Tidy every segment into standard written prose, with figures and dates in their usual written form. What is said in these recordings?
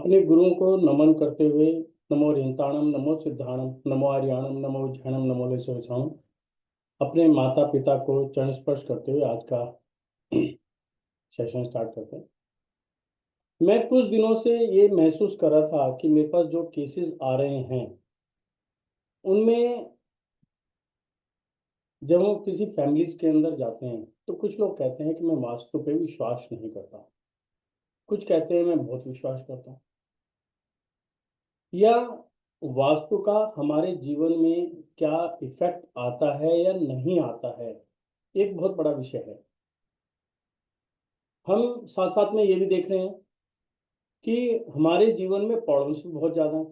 अपने गुरुओं को नमन करते हुए नमो रिंताणम नमो सिद्धाणम नमो आर्याणम नमो उज्जैनम नमो लेशविषाणम अपने माता पिता को चरण स्पर्श करते हुए आज का सेशन स्टार्ट करते हैं। मैं कुछ दिनों से ये महसूस कर रहा था कि मेरे पास जो केसेस आ रहे हैं उनमें जब हम किसी फैमिलीज के अंदर जाते हैं तो कुछ लोग कहते हैं कि मैं वास्तु पे विश्वास नहीं करता, कुछ कहते हैं मैं बहुत विश्वास करता हूँ, या वास्तु का हमारे जीवन में क्या इफेक्ट आता है या नहीं आता है, एक बहुत बड़ा विषय है। हम साथ साथ में ये भी देख रहे हैं कि हमारे जीवन में प्रॉब्लम्स भी बहुत ज़्यादा हैं।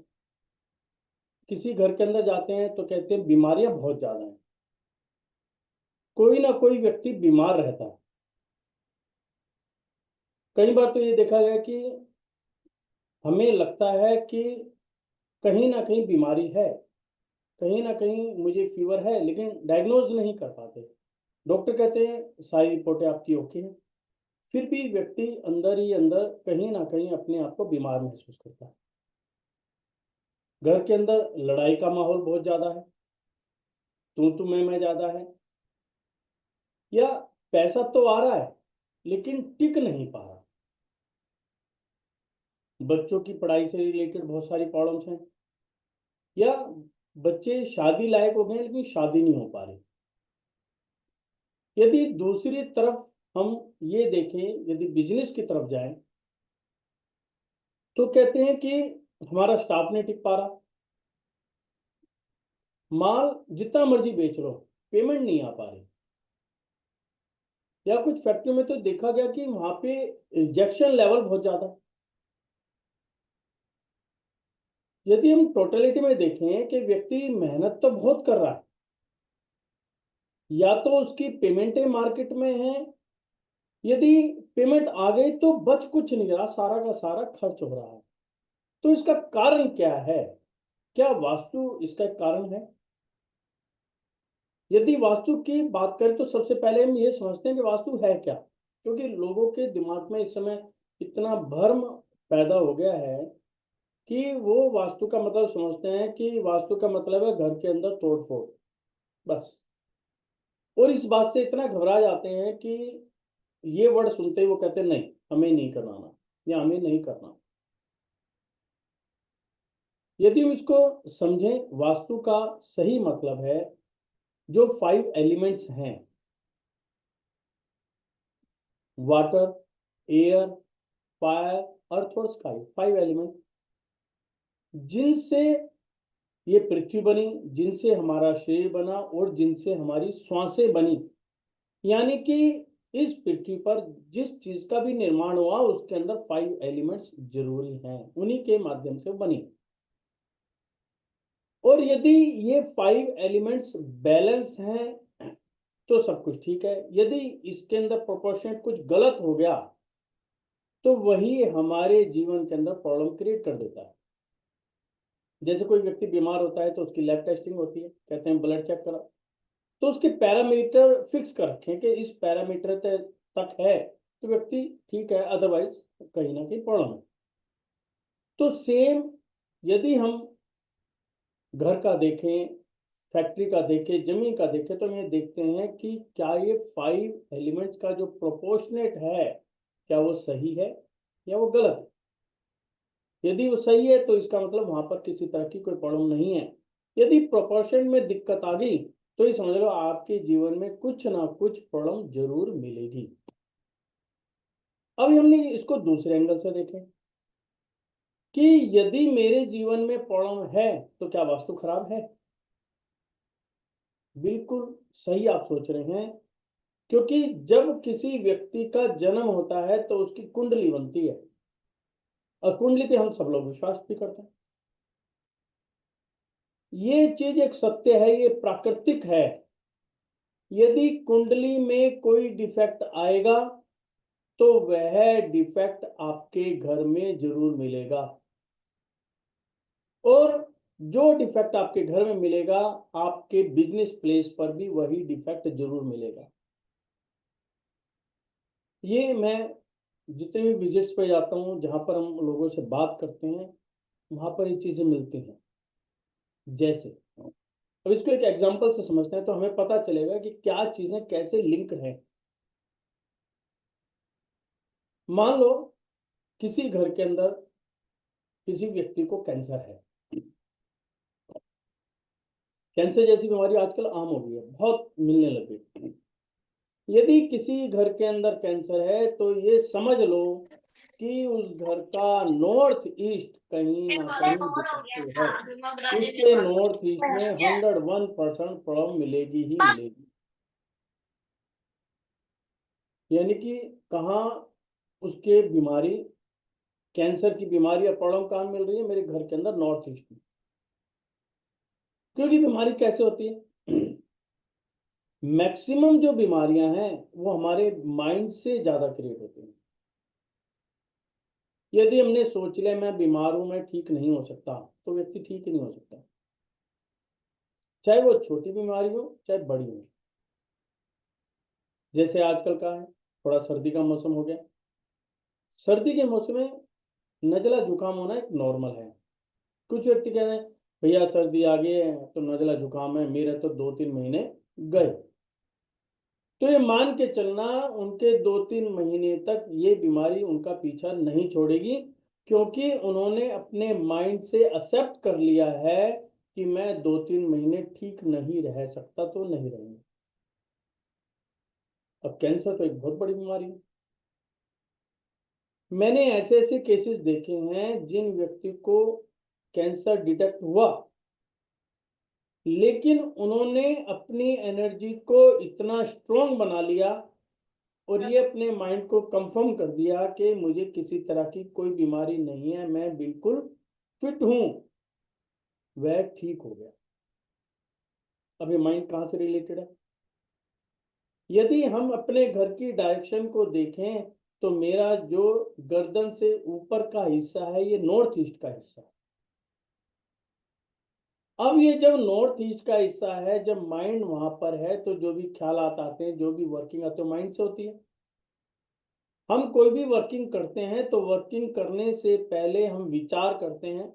किसी घर के अंदर जाते हैं तो कहते हैं बीमारियां बहुत ज़्यादा हैं, कोई ना कोई व्यक्ति बीमार रहता है। कई बार तो ये देखा गया कि हमें लगता है कि कहीं ना कहीं बीमारी है, कहीं ना कहीं मुझे फीवर है, लेकिन डायग्नोज नहीं कर पाते। डॉक्टर कहते हैं सारी रिपोर्टें आपकी ओके हैं, फिर भी व्यक्ति अंदर ही अंदर कहीं ना कहीं अपने आप को बीमार महसूस करता है। घर के अंदर लड़ाई का माहौल बहुत ज्यादा है, तू मैं ज्यादा है, या पैसा तो आ रहा है लेकिन टिक नहीं पा रहा। बच्चों की पढ़ाई से रिलेटेड बहुत सारी प्रॉब्लम्स हैं, या बच्चे शादी लायक हो गए लेकिन शादी नहीं हो पा रही। यदि दूसरी तरफ हम ये देखें, यदि बिजनेस की तरफ जाएं तो कहते हैं कि हमारा स्टाफ नहीं टिक पा रहा, माल जितना मर्जी बेच लो पेमेंट नहीं आ पा रही। या कुछ फैक्ट्री में तो देखा गया कि वहां पे रिजेक्शन लेवल बहुत ज्यादा है। यदि हम टोटलिटी में देखें कि व्यक्ति मेहनत तो बहुत कर रहा है, या तो उसकी पेमेंटें मार्केट में है, यदि पेमेंट आ गई तो बच कुछ नहीं रहा, सारा का सारा खर्च हो रहा है। तो इसका कारण क्या है? क्या वास्तु इसका एक कारण है? यदि वास्तु की बात करें तो सबसे पहले हम ये समझते हैं कि वास्तु है क्या, क्योंकि लोगों के दिमाग में इस समय इतना भ्रम पैदा हो गया है कि वो वास्तु का मतलब समझते हैं कि वास्तु का मतलब है घर के अंदर तोड़ फोड़, बस। और इस बात से इतना घबरा जाते हैं कि ये वर्ड सुनते ही वो कहते हैं नहीं, हमें नहीं कराना या हमें नहीं करना। यदि हम इसको समझें, वास्तु का सही मतलब है जो 5 एलिमेंट्स हैं, वाटर, एयर, फायर, अर्थ और स्काई, 5 एलिमेंट, जिनसे ये पृथ्वी बनी, जिनसे हमारा शरीर बना और जिनसे हमारी श्वासें बनी। यानी कि इस पृथ्वी पर जिस चीज का भी निर्माण हुआ उसके अंदर 5 एलिमेंट्स जरूरी हैं, उन्हीं के माध्यम से बनी। और यदि ये 5 एलिमेंट्स बैलेंस हैं तो सब कुछ ठीक है। यदि इसके अंदर प्रोपोर्शनेट कुछ गलत हो गया तो वही हमारे जीवन के अंदर प्रॉब्लम क्रिएट कर देता है। जैसे कोई व्यक्ति बीमार होता है तो उसकी लैब टेस्टिंग होती है, कहते हैं ब्लड चेक करो, तो उसके पैरामीटर फिक्स कर रखें कि इस पैरामीटर तक है तो व्यक्ति ठीक है, अदरवाइज कहीं ना कहीं प्रॉब्लम है। तो सेम यदि हम घर का देखें, फैक्ट्री का देखें, जमीन का देखें, तो हम ये देखते हैं कि क्या ये 5 एलिमेंट्स का जो प्रोपोर्शनेट है क्या वो सही है या वो गलत है। यदि वो सही है तो इसका मतलब वहां पर किसी तरह की कोई प्रॉब्लम नहीं है। यदि प्रोपोर्शन में दिक्कत आ गई तो ये समझ लो आपके जीवन में कुछ ना कुछ प्रॉब्लम जरूर मिलेगी। अब हमने इसको दूसरे एंगल से देखें कि यदि मेरे जीवन में प्रॉब्लम है तो क्या वास्तु खराब है? बिल्कुल सही आप सोच रहे हैं, क्योंकि जब किसी व्यक्ति का जन्म होता है तो उसकी कुंडली बनती है, और कुंडली पे हम सब लोग विश्वास भी करते हैं। ये चीज एक सत्य है, ये प्राकृतिक है। यदि कुंडली में कोई डिफेक्ट आएगा तो वह डिफेक्ट आपके घर में जरूर मिलेगा, और जो डिफेक्ट आपके घर में मिलेगा आपके बिजनेस प्लेस पर भी वही डिफेक्ट जरूर मिलेगा। ये मैं जितने भी विजिट्स पे जाता हूँ, जहाँ पर हम लोगों से बात करते हैं, वहाँ पर ये चीज़ें मिलती हैं। जैसे अब इसको एक एग्जांपल से समझते हैं तो हमें पता चलेगा कि क्या चीज़ें कैसे लिंक हैं। मान लो किसी घर के अंदर किसी व्यक्ति को कैंसर है। कैंसर जैसी बीमारी आजकल आम हो गई है, बहुत मिलने लग गई। यदि किसी घर के अंदर कैंसर है तो ये समझ लो कि उस घर का नॉर्थ ईस्ट कहीं ना कहीं डिफेक्टिव है। उसके नॉर्थ ईस्ट में 101% प्रॉब्लम मिलेगी ही मिलेगी। यानी कि कहाँ उसके बीमारी, कैंसर की बीमारी या प्रॉब्लम कहाँ मिल रही है? मेरे घर के अंदर नॉर्थ ईस्ट में। क्योंकि बीमारी कैसे होती है? मैक्सिमम जो बीमारियां हैं वो हमारे माइंड से ज्यादा क्रिएट होती हैं। यदि हमने सोच लिया मैं बीमार हूं, मैं ठीक नहीं हो सकता, तो व्यक्ति ठीक ही नहीं हो सकता, चाहे वो छोटी बीमारी हो चाहे बड़ी हो। जैसे आजकल का है, थोड़ा सर्दी का मौसम हो गया। सर्दी के मौसम में नजला जुकाम होना एक नॉर्मल है। कुछ व्यक्ति कह रहे हैं भैया सर्दी आ गई है तो नजला जुकाम है, मेरे तो 2-3 महीने गए। तो ये मान के चलना उनके 2-3 महीने तक ये बीमारी उनका पीछा नहीं छोड़ेगी, क्योंकि उन्होंने अपने माइंड से एक्सेप्ट कर लिया है कि मैं 2-3 महीने ठीक नहीं रह सकता, तो नहीं रहूंगा। अब कैंसर तो एक बहुत बड़ी बीमारी है। मैंने ऐसे ऐसे केसेस देखे हैं जिन व्यक्ति को कैंसर डिटेक्ट हुआ, लेकिन उन्होंने अपनी एनर्जी को इतना स्ट्रांग बना लिया और ये अपने माइंड को कंफर्म कर दिया कि मुझे किसी तरह की कोई बीमारी नहीं है, मैं बिल्कुल फिट हूं। वह ठीक हो गया। अब ये माइंड कहाँ से रिलेटेड है? यदि हम अपने घर की डायरेक्शन को देखें तो मेरा जो गर्दन से ऊपर का हिस्सा है ये नॉर्थ ईस्ट का हिस्सा है। अब ये जब नॉर्थ ईस्ट का हिस्सा है, जब माइंड वहां पर है तो जो भी ख्यालात आते हैं, जो भी वर्किंग आते हैं, माइंड से होती है। हम कोई भी वर्किंग करते हैं तो वर्किंग करने से पहले हम विचार करते हैं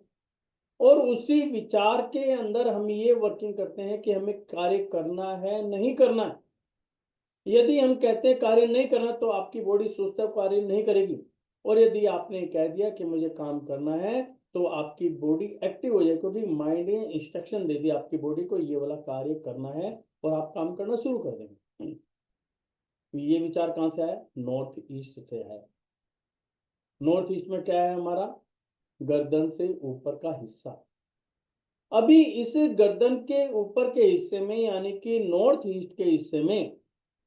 और उसी विचार के अंदर हम ये वर्किंग करते हैं कि हमें कार्य करना है नहीं करना है। यदि हम कहते हैं कार्य नहीं करना तो आपकी बॉडी सोचता है कार्य नहीं करेगी, और यदि आपने कह दिया कि मुझे काम करना है तो आपकी बॉडी एक्टिव हो जाएगी, क्योंकि माइंड ने इंस्ट्रक्शन दे दिया आपकी बॉडी को ये वाला कार्य करना है और आप काम करना शुरू कर देंगे। ये विचार कहाँ से आया? नॉर्थ ईस्ट से आया। नॉर्थ ईस्ट में क्या है हमारा? गर्दन से ऊपर का हिस्सा। अभी इस गर्दन के ऊपर के हिस्से में यानी कि नॉर्थ ईस्ट के हिस्से में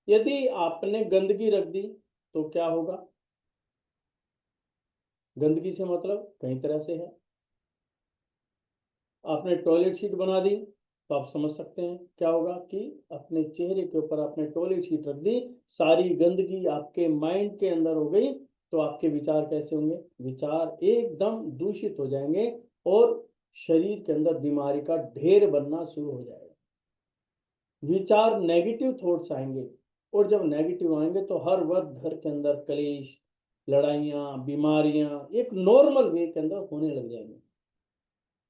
यदि आपने गंदगी रख दी तो क्या होगा? गंदगी से मतलब कई तरह से है। आपने टॉयलेट सीट बना दी तो आप समझ सकते हैं क्या होगा कि अपने चेहरे के ऊपर आपने टॉयलेट सीट रख दी, सारी गंदगी आपके माइंड के अंदर हो गई, तो आपके विचार कैसे होंगे? विचार एकदम दूषित हो जाएंगे और शरीर के अंदर बीमारी का ढेर बनना शुरू हो जाएगा। विचार नेगेटिव थॉट्स आएंगे, और जब नेगेटिव आएंगे तो हर वक्त घर के अंदर कलेश, लड़ाइयाँ, बीमारियां एक नॉर्मल वे के अंदर होने लग जाएंगे।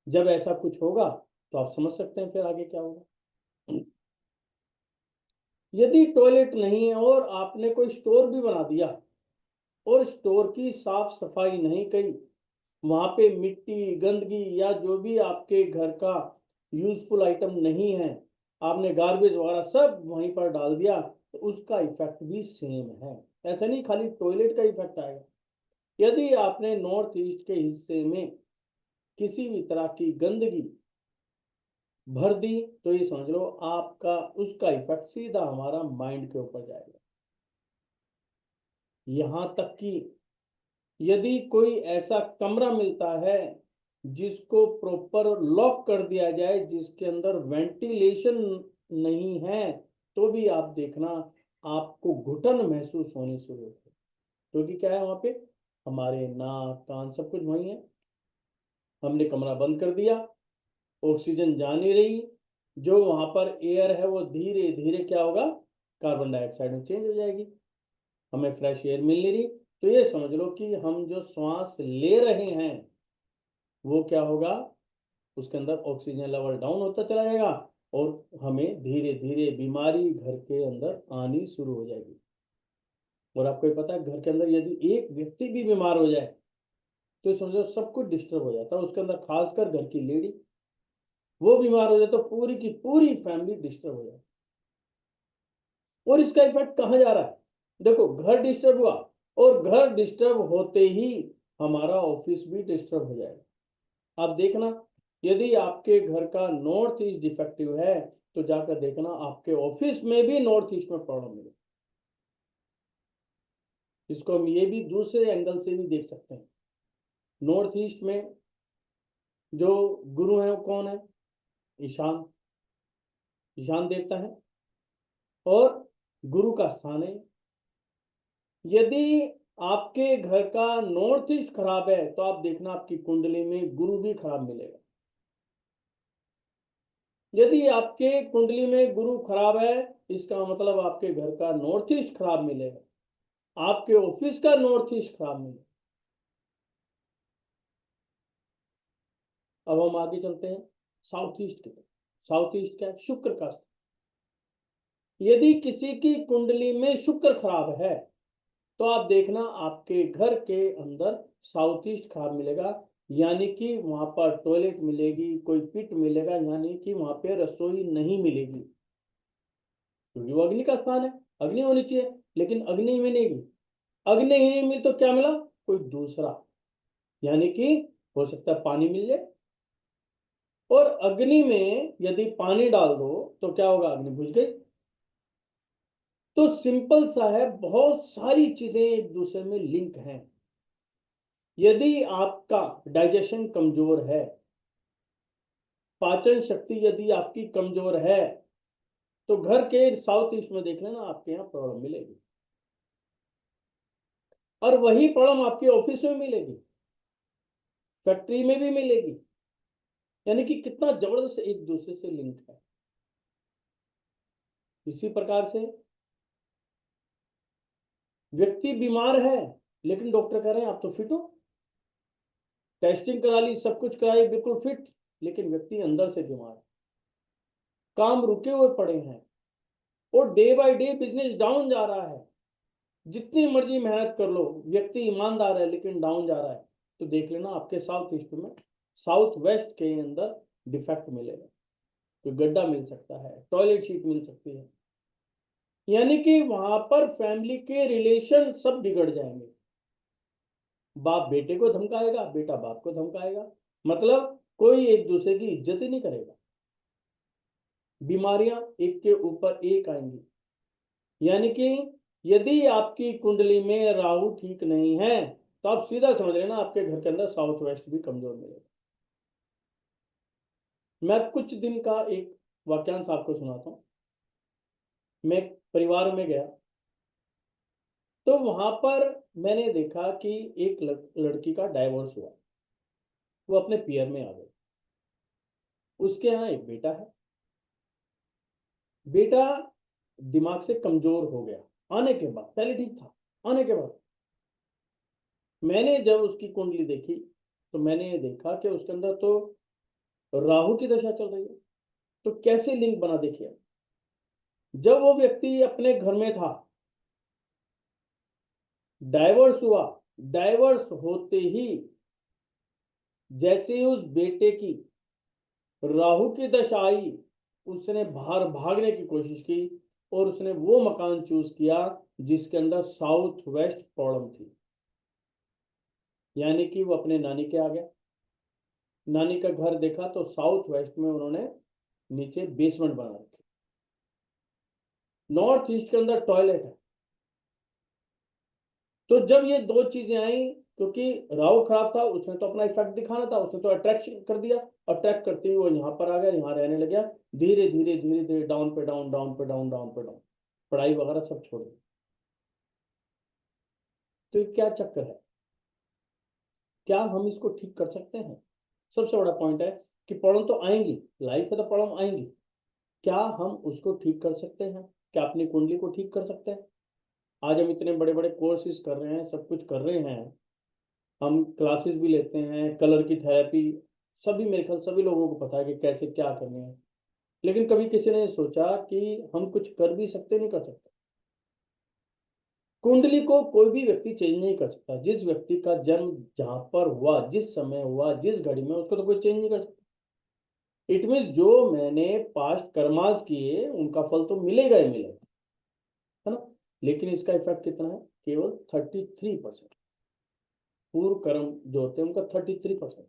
जब ऐसा कुछ होगा तो आप समझ सकते हैं फिर आगे क्या होगा। यदि टॉयलेट नहीं है और आपने कोई स्टोर भी बना दिया और स्टोर की साफ सफाई नहीं की, वहां पे मिट्टी, गंदगी या जो भी आपके घर का यूजफुल आइटम नहीं है, आपने गार्बेज वगैरह सब वहीं पर डाल दिया, तो उसका इफेक्ट भी सेम है। ऐसा नहीं खाली टॉयलेट का इफेक्ट आएगा। यदि आपने नॉर्थ ईस्ट के हिस्से में किसी भी तरह की गंदगी भर दी तो ये समझ लो आपका उसका इफेक्ट सीधा हमारा माइंड के ऊपर जाएगा। यहां तक कि यदि कोई ऐसा कमरा मिलता है जिसको प्रॉपर लॉक कर दिया जाए, जिसके अंदर वेंटिलेशन नहीं है, तो भी आप देखना आपको घुटन महसूस होनी शुरू होगी। क्योंकि क्या है वहां पे? हमारे नाक कान सब कुछ वही है। हमने कमरा बंद कर दिया, ऑक्सीजन जा नहीं रही, जो वहां पर एयर है वो धीरे धीरे क्या होगा? कार्बन डाइऑक्साइड में चेंज हो जाएगी, हमें फ्रेश एयर मिल नहीं रही। तो ये समझ लो कि हम जो श्वास ले रहे हैं वो क्या होगा, उसके अंदर ऑक्सीजन लेवल डाउन होता चला जाएगा और हमें धीरे धीरे बीमारी घर के अंदर आनी शुरू हो जाएगी। और आपको ये पता है, घर के अंदर यदि एक व्यक्ति भी बीमार हो जाए तो समझो सब कुछ डिस्टर्ब हो जाता है उसके अंदर, खासकर घर की लेडी वो बीमार हो जाए तो पूरी की पूरी फैमिली डिस्टर्ब हो जाए। और इसका इफेक्ट कहाँ जा रहा है, देखो घर डिस्टर्ब हुआ और घर डिस्टर्ब होते ही हमारा ऑफिस भी डिस्टर्ब हो जाएगा। आप देखना, यदि आपके घर का नॉर्थ ईस्ट डिफेक्टिव है तो जाकर देखना आपके ऑफिस में भी नॉर्थ ईस्ट में प्रॉब्लम मिलेगी। इसको हम ये भी दूसरे एंगल से भी देख सकते हैं। नॉर्थ ईस्ट में जो गुरु है वो कौन है, ईशान, ईशान देवता है और गुरु का स्थान है। यदि आपके घर का नॉर्थ ईस्ट खराब है तो आप देखना आपकी कुंडली में गुरु भी खराब मिलेगा। यदि आपके कुंडली में गुरु खराब है इसका मतलब आपके घर का नॉर्थ ईस्ट खराब मिलेगा, आपके ऑफिस का नॉर्थ ईस्ट खराब मिलेगा। अब हम आगे चलते हैं साउथ ईस्ट की तरफ। साउथ ईस्ट क्या है, शुक्र का स्थान। यदि किसी की कुंडली में शुक्र खराब है तो आप देखना आपके घर के अंदर साउथ ईस्ट खराब मिलेगा, यानी कि वहां पर टॉयलेट मिलेगी, कोई पिट मिलेगा, यानी कि वहां पे रसोई नहीं मिलेगी, क्योंकि वो अग्नि का स्थान है, अग्नि होनी चाहिए, लेकिन अग्नि मिलेगी। अग्नि ही नहीं मिली तो क्या मिला, कोई दूसरा, यानी कि हो सकता है पानी मिल जाए। और अग्नि में यदि पानी डाल दो तो क्या होगा, अग्नि बुझ गई। तो सिंपल सा है, बहुत सारी चीजें एक दूसरे में लिंक हैं। यदि आपका डाइजेशन कमजोर है, पाचन शक्ति यदि आपकी कमजोर है, तो घर के साउथ ईस्ट में देख लेना आपके यहाँ प्रॉब्लम मिलेगी। और वही प्रॉब्लम आपके ऑफिस में मिलेगी, फैक्ट्री में भी मिलेगी, यानी कि कितना जबरदस्त एक दूसरे से लिंक है। इसी प्रकार से व्यक्ति बीमार है लेकिन डॉक्टर कह रहे हैं आप तो फिट हो, टेस्टिंग करा ली, सब कुछ कराई, बिल्कुल फिट, लेकिन व्यक्ति अंदर से बीमार है, काम रुके हुए पड़े हैं और day by day business down जा रहा है। जितनी मर्जी मेहनत कर लो, व्यक्ति ईमानदार है लेकिन डाउन जा रहा है, तो देख लेना आपके साउथ ईस्ट में, साउथ वेस्ट के अंदर डिफेक्ट मिलेगा, तो गड्ढा मिल सकता है, टॉयलेट सीट मिल सकती है, यानी कि वहां पर फैमिली के रिलेशन सब बिगड़ जाएंगे। बाप बेटे को धमकाएगा, बेटा बाप को धमकाएगा, मतलब कोई एक दूसरे की इज्जत ही नहीं करेगा। बीमारियां एक के ऊपर एक आएंगी, यानी कि यदि आपकी कुंडली में राहु ठीक नहीं है तो आप सीधा समझ लेना आपके घर के अंदर साउथ वेस्ट भी कमजोर मिलेगा। मैं कुछ दिन का एक वाक्यांश आपको सुनाता हूँ। मैं एक परिवार में गया तो वहां पर मैंने देखा कि एक लड़की का डाइवोर्स हुआ, वो अपने पियर में आ गई। उसके यहाँ एक बेटा है, बेटा दिमाग से कमजोर हो गया आने के बाद, पहले ठीक था, आने के बाद मैंने जब उसकी कुंडली देखी तो मैंने ये देखा कि उसके अंदर तो राहु की दशा चल रही है। तो कैसे लिंक बना, देखिए, जब वो व्यक्ति अपने घर में था, डाइवोर्स हुआ, डाइवोर्स होते ही जैसे ही उस बेटे की राहु की दशा आई, उसने बाहर भागने की कोशिश की और उसने वो मकान चूज किया जिसके अंदर साउथ वेस्ट प्रॉब्लम थी, यानी कि वो अपने नानी के आ गया। नानी का घर देखा तो साउथ वेस्ट में उन्होंने नीचे बेसमेंट बना रखी, नॉर्थ ईस्ट के अंदर टॉयलेट है। तो जब ये दो चीजें आई, क्योंकि राहु खराब था, उसने तो अपना इफेक्ट दिखाना था, उसने तो अट्रैक्शन कर दिया, अट्रैक्ट करते ही वो यहाँ पर आ गया, यहाँ रहने लग गया, धीरे धीरे धीरे धीरे डाउन पे डाउन, डाउन पे डाउन, डाउन पे डाउन, पढ़ाई वगैरह सब छोड़ दी। तो ये क्या चक्कर है, क्या हम इसको ठीक कर सकते हैं? सबसे बड़ा पॉइंट है कि प्रॉब्लम तो आएंगी, लाइफ में तो प्रॉब्लम आएंगी, क्या हम उसको ठीक कर सकते हैं? क्या अपनी कुंडली को ठीक कर सकते हैं? आज हम इतने बड़े बड़े कोर्सेज कर रहे हैं, सब कुछ कर रहे हैं, हम क्लासेस भी लेते हैं, कलर की थेरेपी, सभी मेरे ख्याल सभी लोगों को पता है कि कैसे क्या करने हैं। लेकिन कभी किसी ने सोचा कि हम कुछ कर भी सकते, नहीं कर सकते? कुंडली को कोई भी व्यक्ति चेंज नहीं कर सकता। जिस व्यक्ति का जन्म जहां पर हुआ, जिस समय हुआ, जिस घड़ी में, उसको तो कोई चेंज नहीं कर सकता। इट मीन जो मैंने पास्ट कर्मास किए उनका फल तो मिलेगा ही मिलेगा, है ना? लेकिन इसका इफेक्ट कितना है? केवल 33%। पूर्व कर्म जो होते हैं उनका 33%।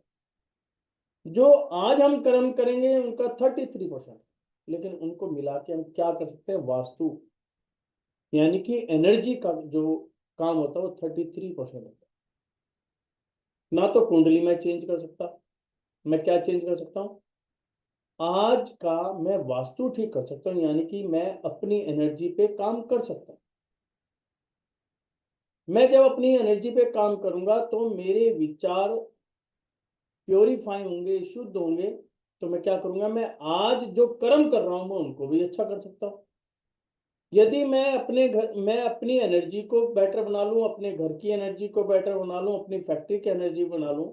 जो आज हम कर्म करेंगे उनका 33%। लेकिन उनको मिला के हम क्या कर सकते हैं? वास्तु यानी कि एनर्जी का जो काम होता है वो 33% होता है। ना तो कुंडली में चेंज कर सकता, मैं क्या चेंज कर सकता हूँ? आज का मैं वास्तु ठीक कर सकता हूँ, यानी कि मैं अपनी एनर्जी पे काम कर सकता हूँ। मैं जब अपनी एनर्जी पे काम करूंगा तो मेरे विचार प्योरीफाई होंगे, शुद्ध होंगे। तो मैं क्या करूंगा? मैं आज जो कर्म कर रहा हूं मैं उनको भी अच्छा कर सकता हूँ। यदि मैं अपनी एनर्जी को बेटर बना लूं, अपने घर की एनर्जी को बेटर बना लूं, अपनी फैक्ट्री की एनर्जी बना लूं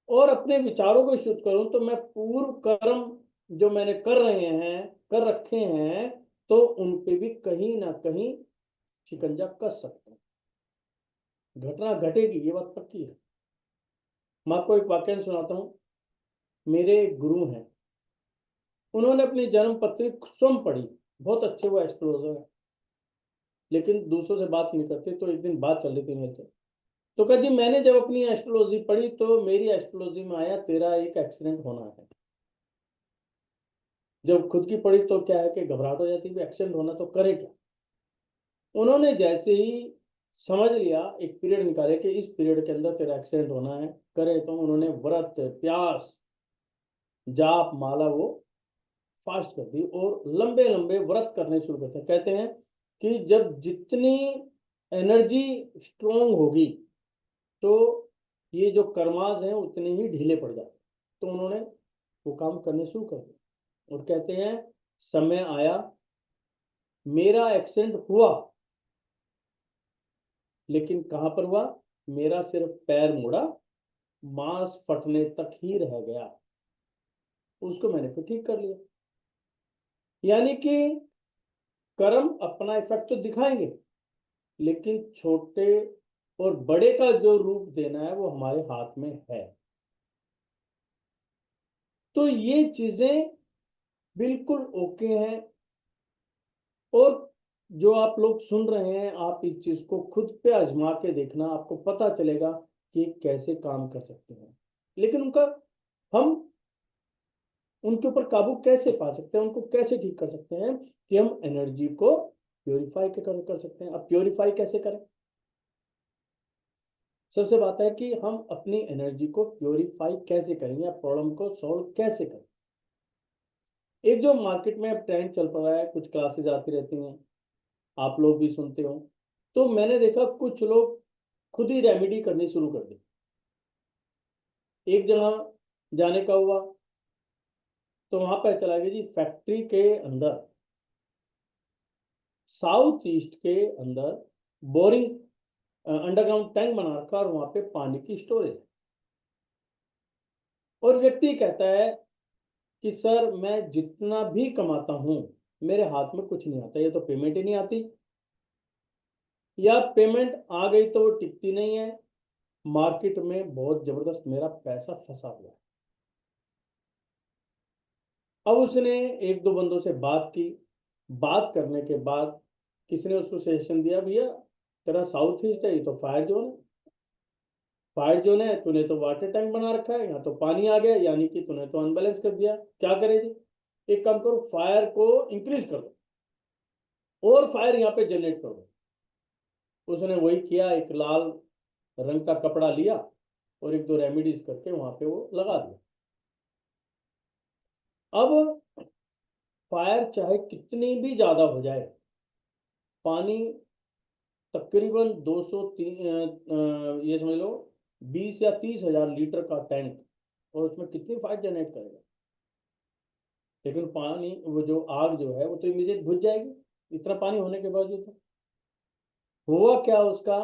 और अपने विचारों को शुद्ध करूं, तो मैं पूर्व कर्म जो मैंने कर रखे हैं, तो उन पे भी कहीं ना कहीं शिकंजा कस सकता हूं। घटना घटेगी, ये बात पक्की है। मैं आपको एक वाक्य सुनाता हूँ। मेरे एक गुरु हैं, उन्होंने अपनी जन्म पत्री स्वयं पढ़ी। बहुत अच्छे वो एस्ट्रोलॉजर है, लेकिन दूसरों से बात नहीं करते। तो एक दिन बात चल रही थी मेरे से, तो कहा जी मैंने जब अपनी एस्ट्रोलॉजी पढ़ी तो मेरी एस्ट्रोलॉजी में आया तेरा एक एक्सीडेंट होना है। जब खुद की पढ़ी तो क्या है कि घबराहट हो जाती है, एक्सीडेंट होना तो करे क्या। उन्होंने जैसे ही समझ लिया, एक पीरियड निकाले कि इस पीरियड के अंदर तेरा एक्सीडेंट होना है, करे, तो उन्होंने व्रत, प्यास, जाप, माला वो फास्ट कर दी और लंबे लंबे व्रत करने शुरू करते हैं। कहते हैं कि जब जितनी एनर्जी स्ट्रोंग होगी तो ये जो कर्माज हैं उतने ही ढीले पड़ जाते। तो उन्होंने वो काम करने शुरू कर दिया और कहते हैं समय आया, मेरा एक्सीडेंट हुआ, लेकिन कहां पर हुआ? मेरा सिर्फ पैर मुड़ा, मांस फटने तक ही रह गया, उसको मैंने फिर ठीक कर लिया। यानी कि कर्म अपना इफेक्ट तो दिखाएंगे, लेकिन छोटे और बड़े का जो रूप देना है वो हमारे हाथ में है। तो ये चीजें बिल्कुल ओके हैं। और जो आप लोग सुन रहे हैं, आप इस चीज को खुद पे आजमा के देखना, आपको पता चलेगा कि कैसे काम कर सकते हैं। लेकिन उनका हम उनके ऊपर काबू कैसे पा सकते हैं, उनको कैसे ठीक कर सकते हैं? कि हम एनर्जी को प्योरीफाई कर सकते हैं। अब प्योरीफाई कैसे करें? सबसे बात है कि हम अपनी एनर्जी को प्योरीफाई कैसे करेंगे या प्रॉब्लम को सॉल्व कैसे करें। एक जो मार्केट में अब ट्रेंड चल पड़ा है, कुछ क्लासेस आती रहती हैं, आप लोग भी सुनते हो। तो मैंने देखा कुछ लोग खुद ही रेमेडी करनी शुरू कर दी। एक जगह जाने का हुआ तो वहां पर चला गया जी, फैक्ट्री के अंदर, साउथ ईस्ट के अंदर बोरिंग, अंडरग्राउंड टैंक बना रखा और वहां पे पानी की स्टोरेज है। और व्यक्ति कहता है कि सर मैं जितना भी कमाता हूं मेरे हाथ में कुछ नहीं आता, ये तो पेमेंट ही नहीं आती, या पेमेंट आ गई तो वो टिकती नहीं है, मार्केट में बहुत जबरदस्त मेरा पैसा फंसा हुआ है। अब उसने एक दो बंदों से बात की। बात करने के बाद किसी ने उसको सजेशन दिया, भैया तेरा साउथ ईस्ट है, ये तो फायर जोन है। फायर जोन है, तूने तो वाटर टैंक बना रखा है, यहाँ तो पानी आ गया, यानी कि तूने तो अनबैलेंस कर दिया। क्या करेगी? एक काम करो, फायर को इंक्रीज कर दो और फायर यहाँ पे जनरेट कर दो। उसने वही किया, एक लाल रंग का कपड़ा लिया और एक दो रेमेडीज करके वहां पे वो लगा दिया। अब फायर चाहे कितनी भी ज्यादा हो जाए, पानी तकरीबन 200 ये समझ लो 20 या 30 हजार लीटर का टैंक, और उसमें कितनी फायर जनरेट करेगा? लेकिन पानी, वो जो आग जो है वो तो इमीडिएट बुझ जाएगी, इतना पानी होने के बावजूद। हुआ क्या उसका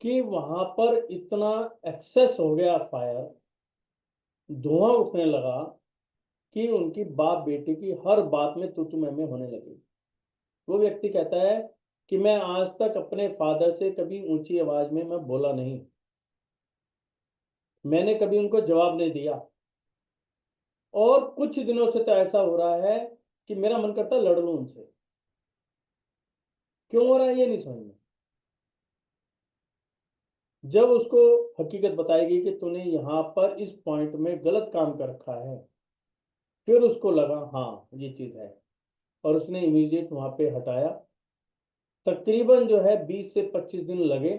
कि वहां पर इतना एक्सेस हो गया फायर, धुआं उठने लगा कि उनकी बाप बेटे की हर बात में तू मैं होने लगी। वो व्यक्ति कहता है कि मैं आज तक अपने फादर से कभी ऊंची आवाज में मैं बोला नहीं, मैंने कभी उनको जवाब नहीं दिया, और कुछ दिनों से तो ऐसा हो रहा है कि मेरा मन करता है लड़ लूं उनसे। क्यों हो रहा है ये नहीं समझ में। जब उसको हकीकत बताएगी कि तूने यहाँ पर इस पॉइंट में गलत काम कर रखा है, फिर उसको लगा हाँ ये चीज है, और उसने इमीडिएट वहां पे हटाया। तकरीबन जो है 20 से 25 दिन लगे,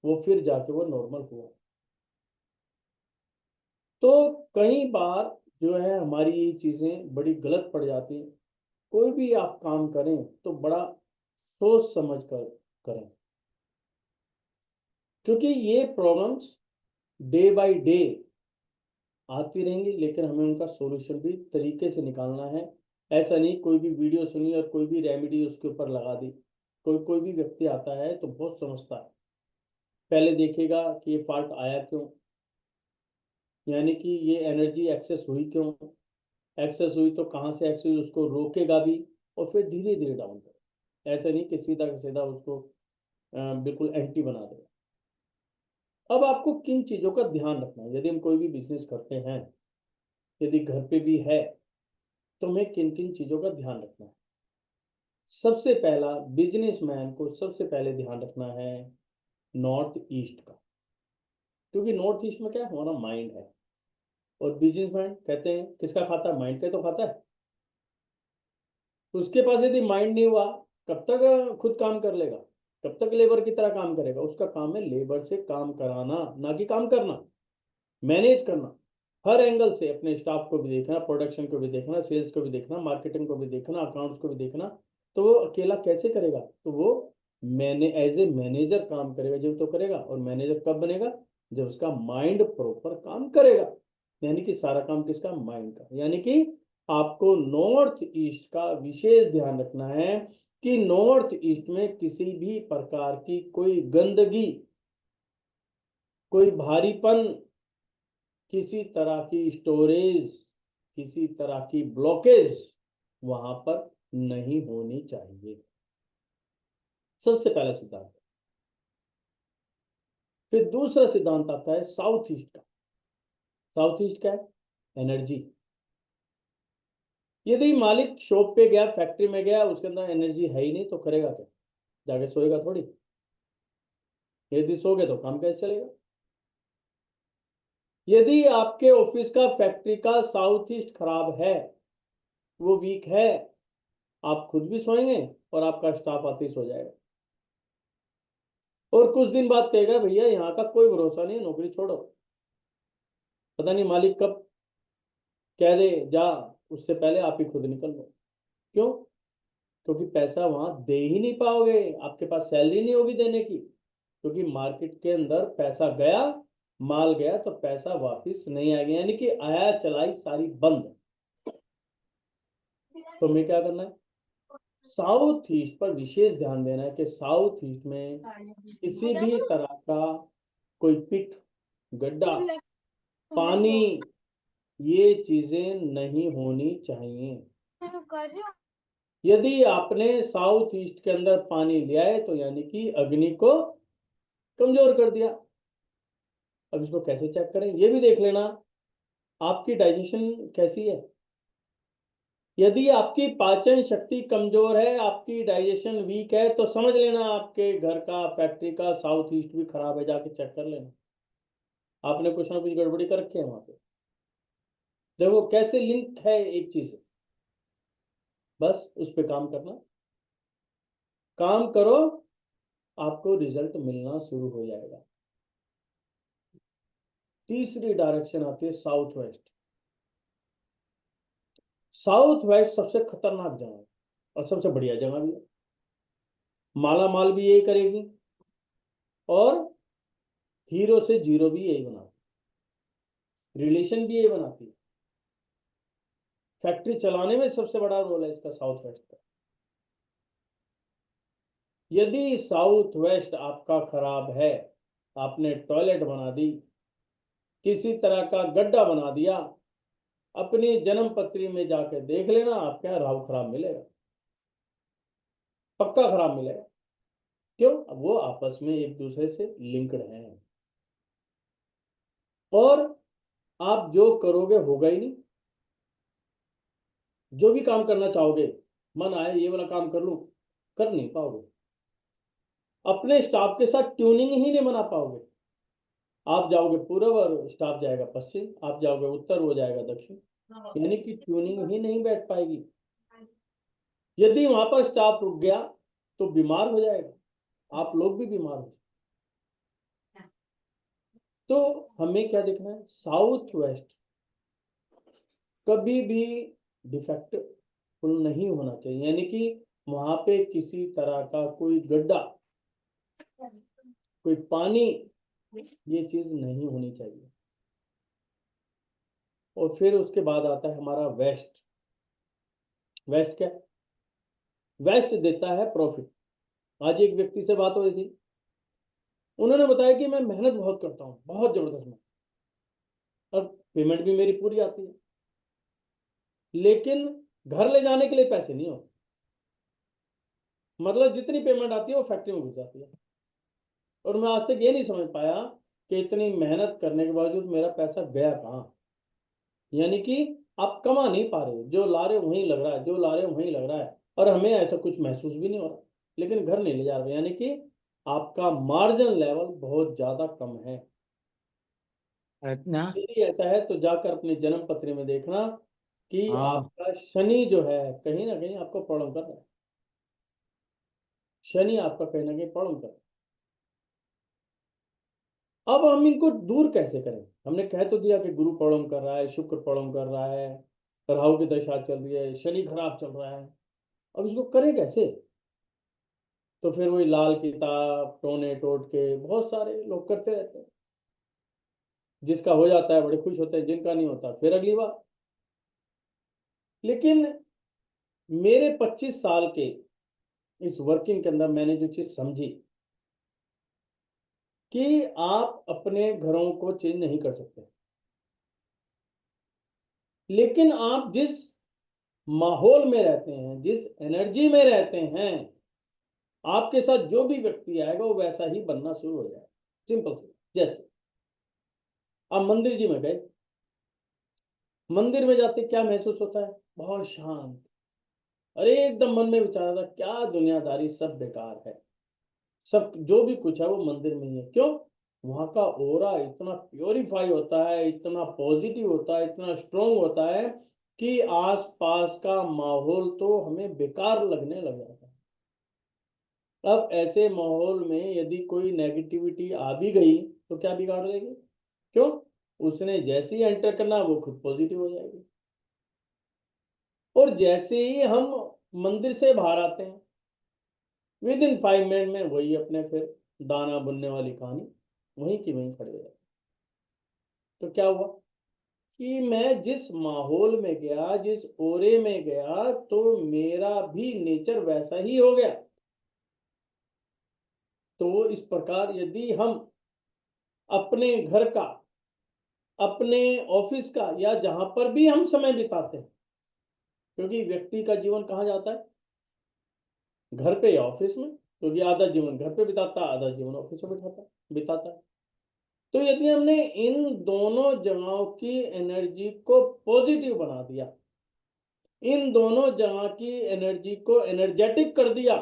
वो फिर जाके वो नॉर्मल हुआ। तो कई बार जो है हमारी ये चीजें बड़ी गलत पड़ जाती हैं। कोई भी आप काम करें तो बड़ा सोच समझ कर करें, क्योंकि ये प्रॉब्लम्स डे बाय डे आती रहेंगी, लेकिन हमें उनका सॉल्यूशन भी तरीके से निकालना है। ऐसा नहीं कोई भी वीडियो सुनी और कोई भी रेमेडी उसके ऊपर लगा दी। कोई कोई भी व्यक्ति आता है तो बहुत समझता है, पहले देखेगा कि ये फॉल्ट आया क्यों, यानी कि ये एनर्जी एक्सेस हुई क्यों, एक्सेस हुई तो कहाँ से एक्सेस हुई, उसको रोकेगा भी, और फिर धीरे धीरे डाउन करेगा। ऐसा नहीं कि सीधा का सीधा उसको बिल्कुल एंटी बना देगा। अब आपको किन चीज़ों का ध्यान रखना है यदि हम कोई भी बिजनेस करते हैं, यदि घर पे भी है, तो हमें किन किन चीज़ों का ध्यान रखना है। सबसे पहला, बिजनेसमैन को सबसे पहले ध्यान रखना है नॉर्थ ईस्ट का, क्योंकि नॉर्थ ईस्ट में क्या है, हमारा माइंड है। और बिजनेसमैन कहते हैं किसका खाता है, माइंड का तो खाता है। उसके पास यदि माइंड नहीं हुआ, कब तक खुद काम कर लेगा, कब तक लेबर की तरह काम करेगा। उसका काम है लेबर से काम कराना, ना कि काम करना, मैनेज करना। हर एंगल से अपने स्टाफ को भी देखना, प्रोडक्शन को भी देखना, सेल्स को भी देखना, मार्केटिंग को भी देखना, अकाउंट्स को भी देखना। तो वो अकेला कैसे करेगा, तो वो मैंने एज ए मैनेजर काम करेगा जब तो करेगा। और मैनेजर कब बनेगा, जब उसका माइंड प्रॉपर काम करेगा। यानी कि सारा काम किसका, माइंड का। यानी कि आपको नॉर्थ ईस्ट का विशेष ध्यान रखना है कि नॉर्थ ईस्ट में किसी भी प्रकार की कोई गंदगी, कोई भारीपन, किसी तरह की स्टोरेज, किसी तरह की ब्लॉकेज वहां पर नहीं होनी चाहिए। सबसे पहला सिद्धांत। फिर दूसरा सिद्धांत आता है साउथ ईस्ट का। साउथ ईस्ट क्या है, एनर्जी। यदि मालिक शॉप पे गया, फैक्ट्री में गया, उसके अंदर एनर्जी है ही नहीं, तो करेगा क्या, जाके सोएगा थोड़ी। यदि सोगे तो काम कैसे चलेगा। यदि आपके ऑफिस का, फैक्ट्री का साउथ ईस्ट खराब है, वो वीक है, आप खुद भी सोएंगे और आपका स्टाफ आते ही सो जाएगा। और कुछ दिन बाद कहेगा भैया यहाँ का कोई भरोसा नहीं, नौकरी छोड़ो, पता नहीं मालिक कब कह दे जा, उससे पहले आप ही खुद निकल लो। क्यों, क्योंकि पैसा वहां दे ही नहीं पाओगे, आपके पास सैलरी नहीं होगी देने की। क्योंकि मार्केट के अंदर पैसा गया, माल गया तो पैसा वापस नहीं आ गया, यानी कि आया चलाई सारी बंद। तो हमें क्या करना है, साउथ ईस्ट पर विशेष ध्यान देना है कि साउथ ईस्ट में किसी भी तरह का कोई पिट, गड्ढा, पानी, ये चीजें नहीं होनी चाहिए। यदि आपने साउथ ईस्ट के अंदर पानी लिया है तो यानी कि अग्नि को कमजोर कर दिया। अब इसको कैसे चेक करें, ये भी देख लेना आपकी डाइजेशन कैसी है। यदि आपकी पाचन शक्ति कमजोर है, आपकी डाइजेशन वीक है, तो समझ लेना आपके घर का, फैक्ट्री का साउथ ईस्ट भी खराब है, जाके चेक कर लेना। आपने कुछ ना कुछ गड़बड़ी कर रखी है वहां पे। देखो कैसे लिंक है एक चीज से, बस उस पर काम करना, काम करो, आपको रिजल्ट मिलना शुरू हो जाएगा। तीसरी डायरेक्शन आती है साउथ वेस्ट। साउथ वेस्ट सबसे खतरनाक जगह है और सबसे बढ़िया जगह भी है। माला माल भी यही करेगी, और हीरो से जीरो भी यही बनाती, रिलेशन भी यही बनाती है। फैक्ट्री चलाने में सबसे बड़ा रोल है इसका साउथ वेस्ट का। यदि साउथ वेस्ट आपका खराब है, आपने टॉयलेट बना दी, किसी तरह का गड्ढा बना दिया, अपनी जन्म पत्री में जाकर देख लेना, आपके यहाँ राहु खराब मिलेगा, पक्का खराब मिलेगा। क्यों? वो आपस में एक दूसरे से लिंक्ड हैं, और आप जो करोगे होगा ही नहीं। जो भी काम करना चाहोगे, मन आए ये वाला काम कर लूं, कर नहीं पाओगे। अपने स्टाफ के साथ ट्यूनिंग ही नहीं बना पाओगे। आप जाओगे पूर्व और स्टाफ जाएगा पश्चिम, आप जाओगे उत्तर वो जाएगा दक्षिण, यानी कि ट्यूनिंग ही नहीं बैठ पाएगी। यदि वहां पर स्टाफ रुक गया तो बीमार हो जाएगा, आप लोग भी बीमार हो। तो हमें क्या देखना है, साउथ वेस्ट कभी भी डिफेक्टफुल नहीं होना चाहिए, यानी कि वहां पे किसी तरह का कोई गड्ढा, कोई पानी, ये चीज नहीं होनी चाहिए। और फिर उसके बाद आता है हमारा वेस्ट। वेस्ट क्या? वेस्ट देता है प्रॉफिट। आज एक व्यक्ति से बात हो रही थी, उन्होंने बताया कि मैं मेहनत बहुत करता हूँ, बहुत जबरदस्त मेहनत, और पेमेंट भी मेरी पूरी आती है, लेकिन घर ले जाने के लिए पैसे नहीं होते। मतलब जितनी पेमेंट आती है वो फैक्ट्री में घुस जाती है। और मैं आज तक ये नहीं समझ पाया कि इतनी मेहनत करने के बावजूद मेरा पैसा गया कहाँ। यानी कि आप कमा नहीं पा रहे हो, जो ला रहे हो वहीं लग रहा है, जो ला रहे हो वहीं लग रहा है, और हमें ऐसा कुछ महसूस भी नहीं हो रहा, लेकिन घर नहीं ले जा रहे, यानी कि आपका मार्जिन लेवल बहुत ज्यादा कम है। रत्ना। यदि ऐसा है तो जाकर अपने जन्म पत्र में देखना कि हाँ। आपका शनि जो है कहीं ना कहीं आपको प्रॉब्लम कर रहा है। शनि आपका कहीं ना कहीं प्रॉब्लम कर रहा है। अब हम इनको दूर कैसे करें? हमने कह तो दिया कि गुरु प्रॉब्लम कर रहा है, शुक्र प्रॉब्लम कर रहा है, राहु की दशा चल रही है, शनि खराब चल रहा है। अब इसको करें कैसे? तो फिर वही लाल किताब टोने टोटके बहुत सारे लोग करते रहते हैं। जिसका हो जाता है बड़े खुश होते हैं, जिनका नहीं होता फिर अगली बार। लेकिन मेरे 25 साल के इस वर्किंग के अंदर मैंने जो चीज समझी कि आप अपने घरों को चेंज नहीं कर सकते, लेकिन आप जिस माहौल में रहते हैं, जिस एनर्जी में रहते हैं, आपके साथ जो भी व्यक्ति आएगा वो वैसा ही बनना शुरू हो जाएगा। सिंपल सी। जैसे आप मंदिर जी में गए, मंदिर में जाते क्या महसूस होता है? बहुत शांत। अरे एकदम मन में विचार था क्या दुनियादारी सब बेकार है, सब जो भी कुछ है वो मंदिर में ही है। क्यों? वहां का ओरा इतना प्योरीफाई होता है, इतना पॉजिटिव होता है, इतना स्ट्रोंग होता है कि आसपास का माहौल तो हमें बेकार लगने लग जाता है। अब ऐसे माहौल में यदि कोई नेगेटिविटी आ भी गई तो क्या बिगाड़ देगी? क्यों? उसने जैसे ही एंटर करना वो खुद पॉजिटिव हो जाएगी। और जैसे ही हम मंदिर से बाहर आते हैं, विद इन 5 मिनट में वही अपने फिर दाना बुनने वाली कहानी वहीं की वहीं खड़े हो जाते। तो क्या हुआ कि मैं जिस माहौल में गया, जिस ओरे में गया, तो मेरा भी नेचर वैसा ही हो गया। तो इस प्रकार यदि हम अपने घर का, अपने ऑफिस का, या जहां पर भी हम समय बिताते हैं, क्योंकि व्यक्ति का जीवन कहाँ जाता है? घर पे या ऑफिस में, क्योंकि आधा जीवन घर पे बिताता है, आधा जीवन ऑफिस में बिताता है। तो यदि हमने इन दोनों जगहों की एनर्जी को पॉजिटिव बना दिया, इन दोनों जगह की एनर्जी को एनर्जेटिक कर दिया,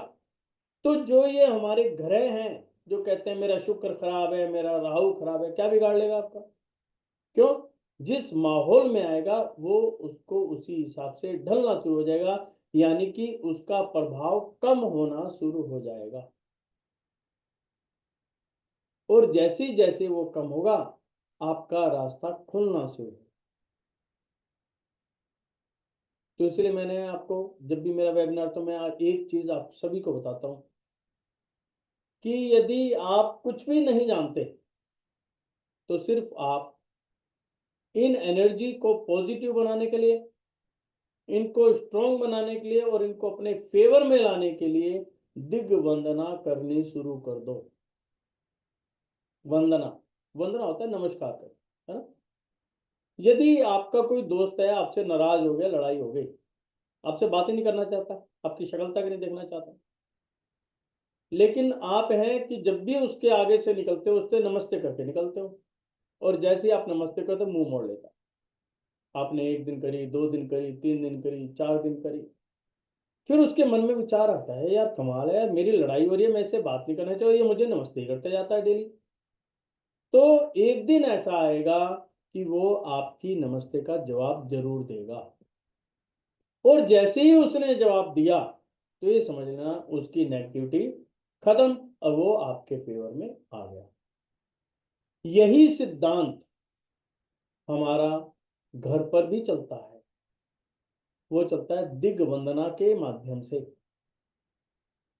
तो जो ये हमारे ग्रह हैं, जो कहते हैं मेरा शुक्र खराब है, मेरा राहु खराब है, क्या बिगाड़ लेगा आपका? क्यों? जिस माहौल में आएगा वो उसको उसी हिसाब से ढलना शुरू हो जाएगा, यानी कि उसका प्रभाव कम होना शुरू हो जाएगा। और जैसे जैसे वो कम होगा आपका रास्ता खुलना शुरू होगा। तो इसलिए मैंने आपको, जब भी मेरा वेबिनार, तो मैं आज एक चीज आप सभी को बताता हूं कि यदि आप कुछ भी नहीं जानते तो सिर्फ आप इन एनर्जी को पॉजिटिव बनाने के लिए, इनको स्ट्रॉन्ग बनाने के लिए और इनको अपने फेवर में लाने के लिए दिग्वंदना करनी शुरू कर दो। वंदना, वंदना होता है नमस्कार कर, है ना। यदि आपका कोई दोस्त है, आपसे नाराज हो गया, लड़ाई हो गई, आपसे बात ही नहीं करना चाहता, आपकी शक्ल तक नहीं देखना चाहता, लेकिन आप हैं कि जब भी उसके आगे से निकलते हो उससे नमस्ते करके निकलते हो, और जैसे ही आप नमस्ते करते हो मुंह मोड़ लेता। आपने 1 दिन करी, 2 दिन करी, 3 दिन करी, 4 दिन करी, फिर उसके मन में विचार आता है, यार कमाल है यार, मेरी लड़ाई हो रही है, मैं इससे बात नहीं करना चाहिए, ये मुझे नमस्ते ही करते जाता है डेली। तो एक दिन ऐसा आएगा कि वो आपकी नमस्ते का जवाब जरूर देगा, और जैसे ही उसने जवाब दिया तो ये समझना उसकी नेगेटिविटी खत्म, और वो आपके फेवर में आ गया। यही सिद्धांत हमारा घर पर भी चलता है। वो चलता है दिग्वंदना के माध्यम से,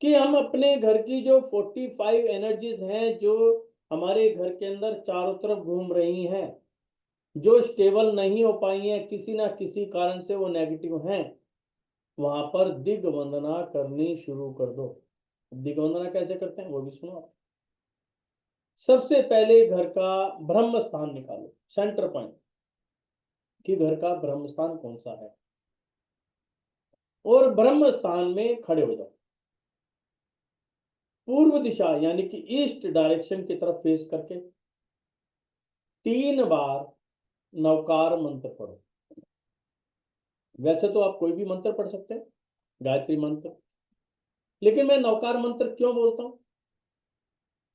कि हम अपने घर की जो 45 एनर्जीज हैं, जो हमारे घर के अंदर चारों तरफ घूम रही हैं, जो स्टेबल नहीं हो पाई हैं, किसी ना किसी कारण से वो नेगेटिव हैं, वहां पर दिग्वंदना करनी शुरू कर दो। दिग्वंदना कैसे करते हैं वो भी सुनो आप। सबसे पहले घर का ब्रह्म स्थान निकालो, सेंटर पॉइंट, कि घर का ब्रह्म स्थान कौन सा है, और ब्रह्म स्थान में खड़े हो जाओ। पूर्व दिशा यानी कि ईस्ट डायरेक्शन की तरफ फेस करके 3 बार नवकार मंत्र पढ़ो। वैसे तो आप कोई भी मंत्र पढ़ सकते हैं, गायत्री मंत्र, लेकिन मैं नवकार मंत्र क्यों बोलता हूं?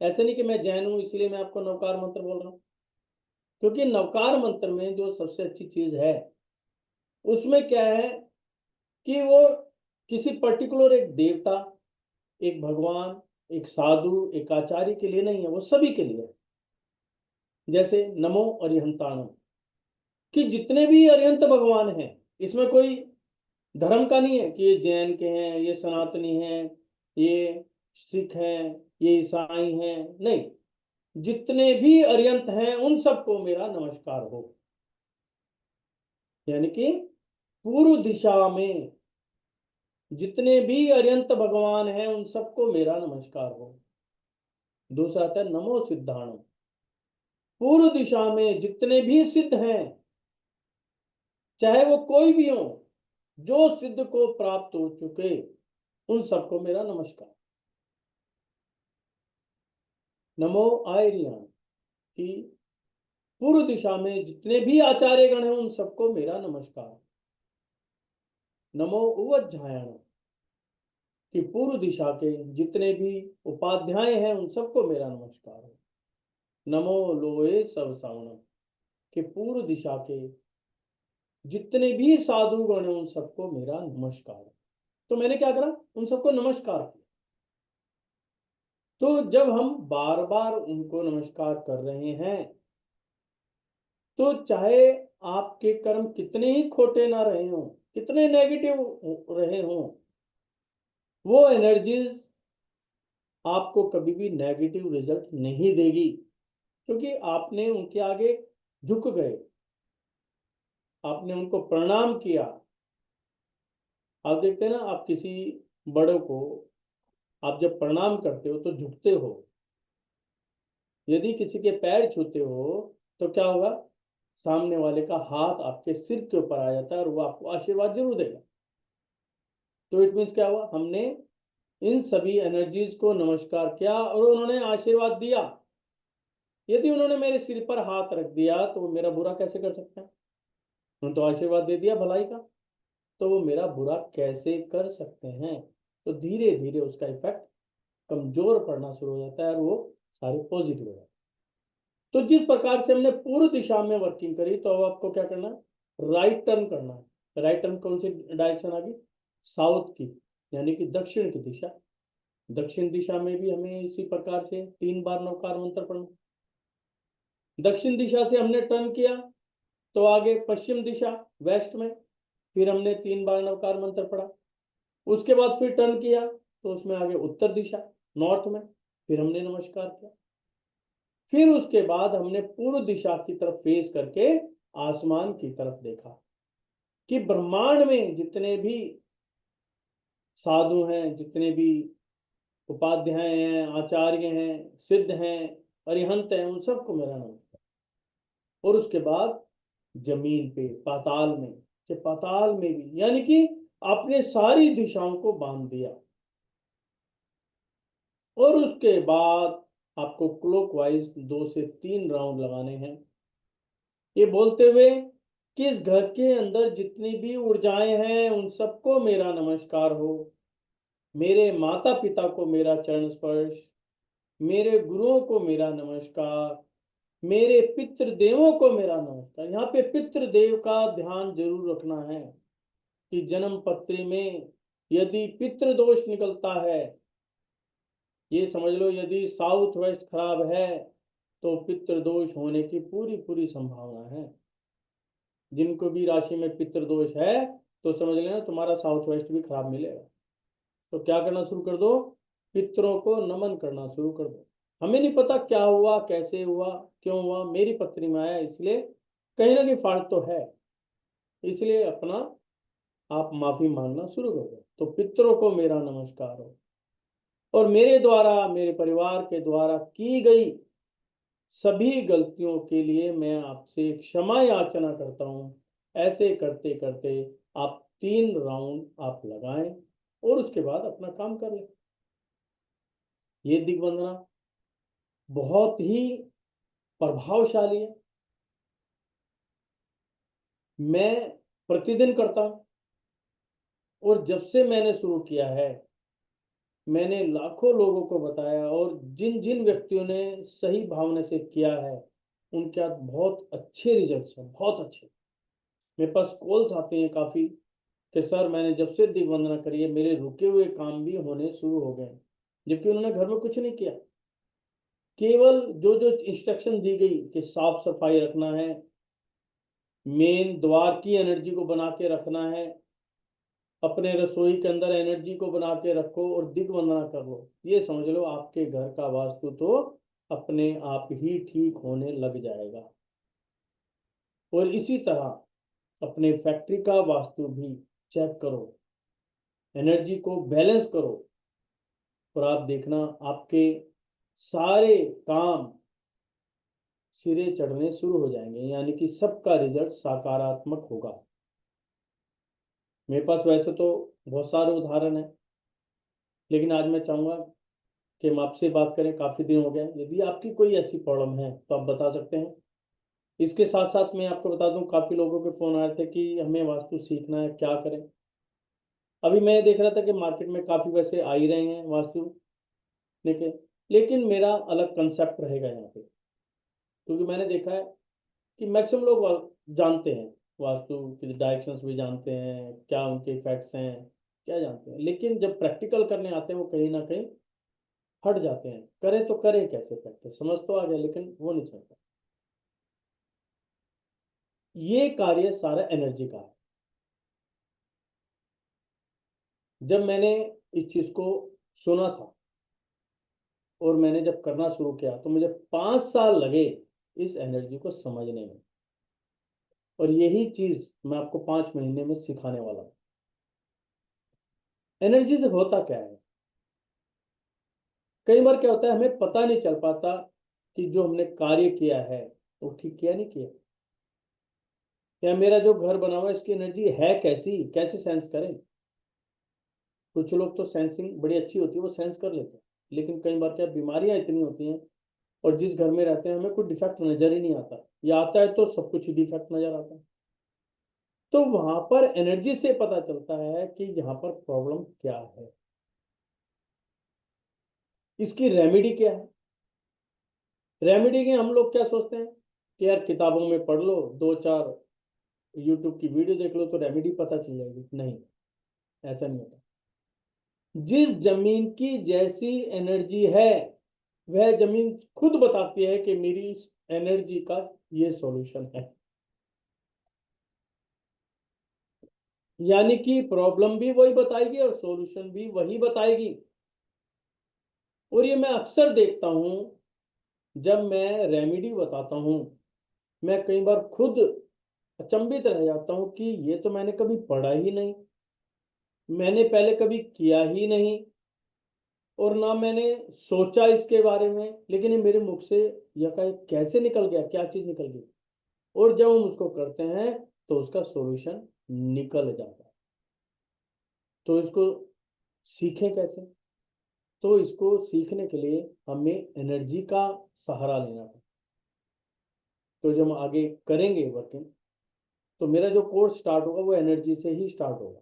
ऐसे नहीं कि मैं जैन हूं इसलिए मैं आपको नवकार मंत्र बोल रहा हूं, क्योंकि नवकार मंत्र में जो सबसे अच्छी चीज है उसमें क्या है कि वो किसी पर्टिकुलर एक देवता, एक भगवान, एक साधु, एक आचार्य के लिए नहीं है, वो सभी के लिए है। जैसे नमो अरिहंताणम, कि जितने भी अरिहंत भगवान हैं, इसमें कोई धर्म का नहीं है कि ये जैन के हैं, ये सनातनी हैं, ये सिख हैं, ये ईसाई हैं, नहीं, जितने भी अरियंत हैं उन सबको मेरा नमस्कार हो। यानी कि पूर्व दिशा में जितने भी अरियंत भगवान हैं उन सबको मेरा नमस्कार हो। दूसरा आता है नमो सिद्धाणम, पूर्व दिशा में जितने भी सिद्ध हैं, चाहे वो कोई भी हो, जो सिद्ध को प्राप्त हो चुके, उन सबको मेरा नमस्कार। नमो आयरियान, कि पूर्व दिशा में जितने भी आचार्य गण हैं उन सबको मेरा नमस्कार। नमो उवज्जायण, कि पूर्व दिशा के जितने भी उपाध्याय हैं उन सबको मेरा नमस्कार है। नमो लोए सब सावणम, कि पूर्व दिशा के जितने भी साधु गण हैं उन सबको मेरा नमस्कार है। तो मैंने क्या करा, उन सबको नमस्कार किया। तो जब हम बार बार उनको नमस्कार कर रहे हैं, तो चाहे आपके कर्म कितने ही खोटे ना रहे हों, कितने नेगेटिव रहे हों, वो एनर्जीज आपको कभी भी नेगेटिव रिजल्ट नहीं देगी, क्योंकि आपने उनके आगे झुक गए, आपने उनको प्रणाम किया। आप देखते हैं ना, आप किसी बड़ों को आप जब प्रणाम करते हो तो झुकते हो, यदि किसी के पैर छूते हो तो क्या होगा, सामने वाले का हाथ आपके सिर के ऊपर आ जाता है और वो आपको आशीर्वाद जरूर देगा। तो इट मीन्स क्या हुआ, हमने इन सभी एनर्जीज को नमस्कार किया और उन्होंने आशीर्वाद दिया। यदि उन्होंने मेरे सिर पर हाथ रख दिया तो वो मेरा बुरा कैसे कर सकते हैं? उन्होंने तो आशीर्वाद दे दिया भलाई का, तो वो मेरा बुरा कैसे कर सकते हैं? तो धीरे धीरे उसका इफेक्ट कमजोर पड़ना शुरू हो जाता है और वो सारे पॉजिटिव हो जाते हैं। तो जिस प्रकार से हमने पूर्व दिशा में वर्किंग करी, तो अब आपको क्या करना है, राइट टर्न करना है। राइट टर्न कौन सी डायरेक्शन आ गई, साउथ की, यानी कि दक्षिण की दिशा। दक्षिण दिशा में भी हमें इसी प्रकार से 3 बार नवकार मंत्र पढ़ना। दक्षिण दिशा से हमने टर्न किया तो आगे पश्चिम दिशा, वेस्ट में, फिर हमने 3 बार नवकार मंत्र पढ़ा। उसके बाद फिर टर्न किया तो उसमें आगे उत्तर दिशा, नॉर्थ में, फिर हमने नमस्कार किया। फिर उसके बाद हमने पूर्व दिशा की तरफ फेस करके आसमान की तरफ देखा कि ब्रह्मांड में जितने भी साधु हैं, जितने भी उपाध्याय हैं, आचार्य हैं, सिद्ध हैं, अरिहंत हैं, उन सबको मेरा नमस्कार। और उसके बाद जमीन पे, पाताल में, कि पाताल में भी, यानी कि आपने सारी दिशाओं को बांध दिया। और उसके बाद आपको क्लॉकवाइज 2 से 3 राउंड लगाने हैं, ये बोलते हुए कि इस घर के अंदर जितनी भी ऊर्जाएं हैं उन सबको मेरा नमस्कार हो। मेरे माता पिता को मेरा चरण स्पर्श, मेरे गुरुओं को मेरा नमस्कार, मेरे पितृदेवों को मेरा नमस्कार। यहाँ पे पितृदेव का ध्यान जरूर रखना है कि जन्म पत्री में यदि पितृदोष निकलता है, ये समझ लो यदि साउथ वेस्ट खराब है तो पितृदोष होने की पूरी पूरी संभावना है। जिनको भी राशि में पितृदोष है तो समझ लेना तुम्हारा साउथ वेस्ट भी खराब मिलेगा। तो क्या करना शुरू कर दो, पितरों को नमन करना शुरू कर दो। हमें नहीं पता क्या हुआ, कैसे हुआ, क्यों हुआ, मेरी पत्री में आया इसलिए कहीं ना कहीं फॉल्ट तो है, इसलिए अपना आप माफी मांगना शुरू कर दो। तो पितरों को मेरा नमस्कार हो, और मेरे द्वारा, मेरे परिवार के द्वारा की गई सभी गलतियों के लिए मैं आपसे क्षमा याचना करता हूँ। ऐसे करते करते आप 3 राउंड आप लगाएं और उसके बाद अपना काम कर लें। ये दिग्वंदना बहुत ही प्रभावशाली है। मैं प्रतिदिन करता हूँ, और जब से मैंने शुरू किया है मैंने लाखों लोगों को बताया, और जिन जिन व्यक्तियों ने सही भावना से किया है उनके साथ बहुत अच्छे रिजल्ट्स हैं, बहुत अच्छे। मेरे पास कॉल्स आते हैं काफ़ी कि सर मैंने जब से दिग्वंदना करी है मेरे रुके हुए काम भी होने शुरू हो गए, जबकि उन्होंने घर में कुछ नहीं किया। केवल जो जो इंस्ट्रक्शन दी गई कि साफ सफाई रखना है, मेन द्वार की एनर्जी को बना के रखना है, अपने रसोई के अंदर एनर्जी को बना के रखो और दिग्वंदना कर लो, ये समझ लो आपके घर का वास्तु तो अपने आप ही ठीक होने लग जाएगा। और इसी तरह अपने फैक्ट्री का वास्तु भी चेक करो, एनर्जी को बैलेंस करो, और आप देखना आपके सारे काम सिरे चढ़ने शुरू हो जाएंगे, यानी कि सबका रिजल्ट सकारात्मक होगा। मेरे पास वैसे तो बहुत सारे उदाहरण हैं, लेकिन आज मैं चाहूँगा कि हम आपसे बात करें, काफ़ी दिन हो गए। यदि आपकी कोई ऐसी प्रॉब्लम है तो आप बता सकते हैं। इसके साथ साथ मैं आपको बता दूं, काफ़ी लोगों के फ़ोन आए थे कि हमें वास्तु सीखना है, क्या करें। अभी मैं देख रहा था कि मार्केट में काफ़ी वैसे आ ही रहे हैं वास्तु, लेकिन लेकिन मेरा अलग कंसेप्ट रहेगा यहाँ पे, क्योंकि मैंने देखा है कि मैक्सिमम लोग जानते हैं वास्तु के डायरेक्शंस भी जानते हैं, क्या उनके इफेक्ट्स हैं, क्या जानते हैं, लेकिन जब प्रैक्टिकल करने आते हैं वो कहीं ना कहीं हट जाते हैं। करें तो करें कैसे प्रैक्टिस, समझ तो आ गया लेकिन वो नहीं चलता। ये कार्य सारा एनर्जी का है। जब मैंने इस चीज को सुना था और मैंने जब करना शुरू किया तो मुझे 5 साल लगे इस एनर्जी को समझने में, और यही चीज मैं आपको 5 महीने में सिखाने वाला हूँ। एनर्जी से होता क्या है, कई बार क्या होता है हमें पता नहीं चल पाता कि जो हमने कार्य किया है वो ठीक किया नहीं किया, या मेरा जो घर बना हुआ है इसकी एनर्जी है कैसी, कैसे सेंस करें। कुछ लोग तो सेंसिंग बड़ी अच्छी होती है, वो सेंस कर लेते हैं, लेकिन कई बार क्या बीमारियां इतनी होती हैं और जिस घर में रहते हैं हमें कोई डिफेक्ट नजर ही नहीं आता, या आता है तो सब कुछ डिफेक्ट नजर आता है। तो वहां पर एनर्जी से पता चलता है कि यहाँ पर प्रॉब्लम क्या है, इसकी रेमेडी क्या है। रेमेडी के हम लोग क्या सोचते हैं कि यार किताबों में पढ़ लो, 2 4 यूट्यूब की वीडियो देख लो तो रेमेडी पता चल जाएगी। नहीं, ऐसा नहीं होता। जिस जमीन की जैसी एनर्जी है वह जमीन खुद बताती है कि मेरी एनर्जी का ये सॉल्यूशन है, यानी कि प्रॉब्लम भी वही बताएगी और सॉल्यूशन भी वही बताएगी। और ये मैं अक्सर देखता हूं, जब मैं रेमेडी बताता हूं मैं कई बार खुद अचंभित रह जाता हूं कि ये तो मैंने कभी पढ़ा ही नहीं, मैंने पहले कभी किया ही नहीं, और ना मैंने सोचा इसके बारे में, लेकिन ये मेरे मुख से यह कैसे निकल गया, क्या चीज निकल गई। और जब हम उसको करते हैं तो उसका सॉल्यूशन निकल जाता है। तो इसको सीखें कैसे? तो इसको सीखने के लिए हमें एनर्जी का सहारा लेना है। तो जब हम आगे करेंगे वर्किंग, तो मेरा जो कोर्स स्टार्ट होगा वो एनर्जी से ही स्टार्ट होगा,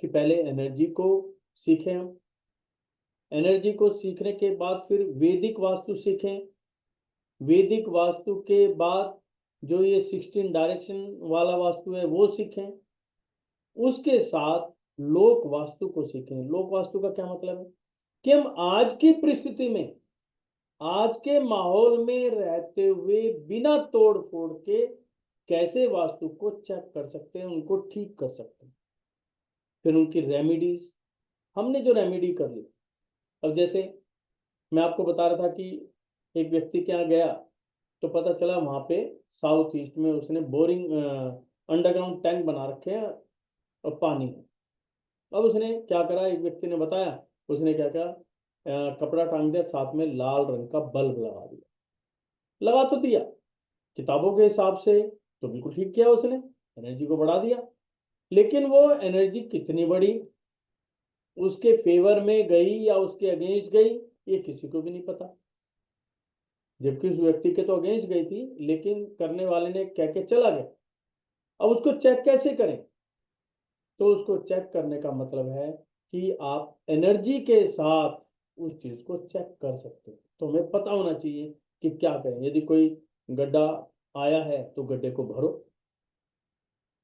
कि पहले एनर्जी को सीखें हम। एनर्जी को सीखने के बाद फिर वैदिक वास्तु सीखें। वैदिक वास्तु के बाद जो ये 16 डायरेक्शन वाला वास्तु है वो सीखें। उसके साथ लोक वास्तु को सीखें। लोक वास्तु का क्या मतलब है? कि हम आज की परिस्थिति में, आज के माहौल में रहते हुए बिना तोड़ फोड़ के कैसे वास्तु को चेक कर सकते हैं, उनको ठीक कर सकते हैं। फिर उनकी रेमेडीज, हमने जो रेमेडी कर ली। अब जैसे मैं आपको बता रहा था कि एक व्यक्ति के यहाँ गया, तो पता चला वहाँ पे साउथ ईस्ट में उसने बोरिंग अंडरग्राउंड टैंक बना रखे हैं और पानी है। अब उसने क्या करा, एक व्यक्ति ने बताया, उसने क्या करा, कपड़ा टांग दिया, साथ में लाल रंग का बल्ब लगा दिया। लगा तो दिया किताबों के हिसाब से, तो बिल्कुल ठीक किया उसने, एनर्जी को बढ़ा दिया। लेकिन वो एनर्जी कितनी बढ़ी, उसके फेवर में गई या उसके अगेंस्ट गई, ये किसी को भी नहीं पता। जबकि उस व्यक्ति के तो अगेंस्ट गई थी, लेकिन करने वाले ने कह के चला गया। अब उसको चेक कैसे करें? तो उसको चेक करने का मतलब है कि आप एनर्जी के साथ उस चीज को चेक कर सकते हो। तो हमें पता होना चाहिए कि क्या करें। यदि कोई गड्ढा आया है तो गड्ढे को भरो।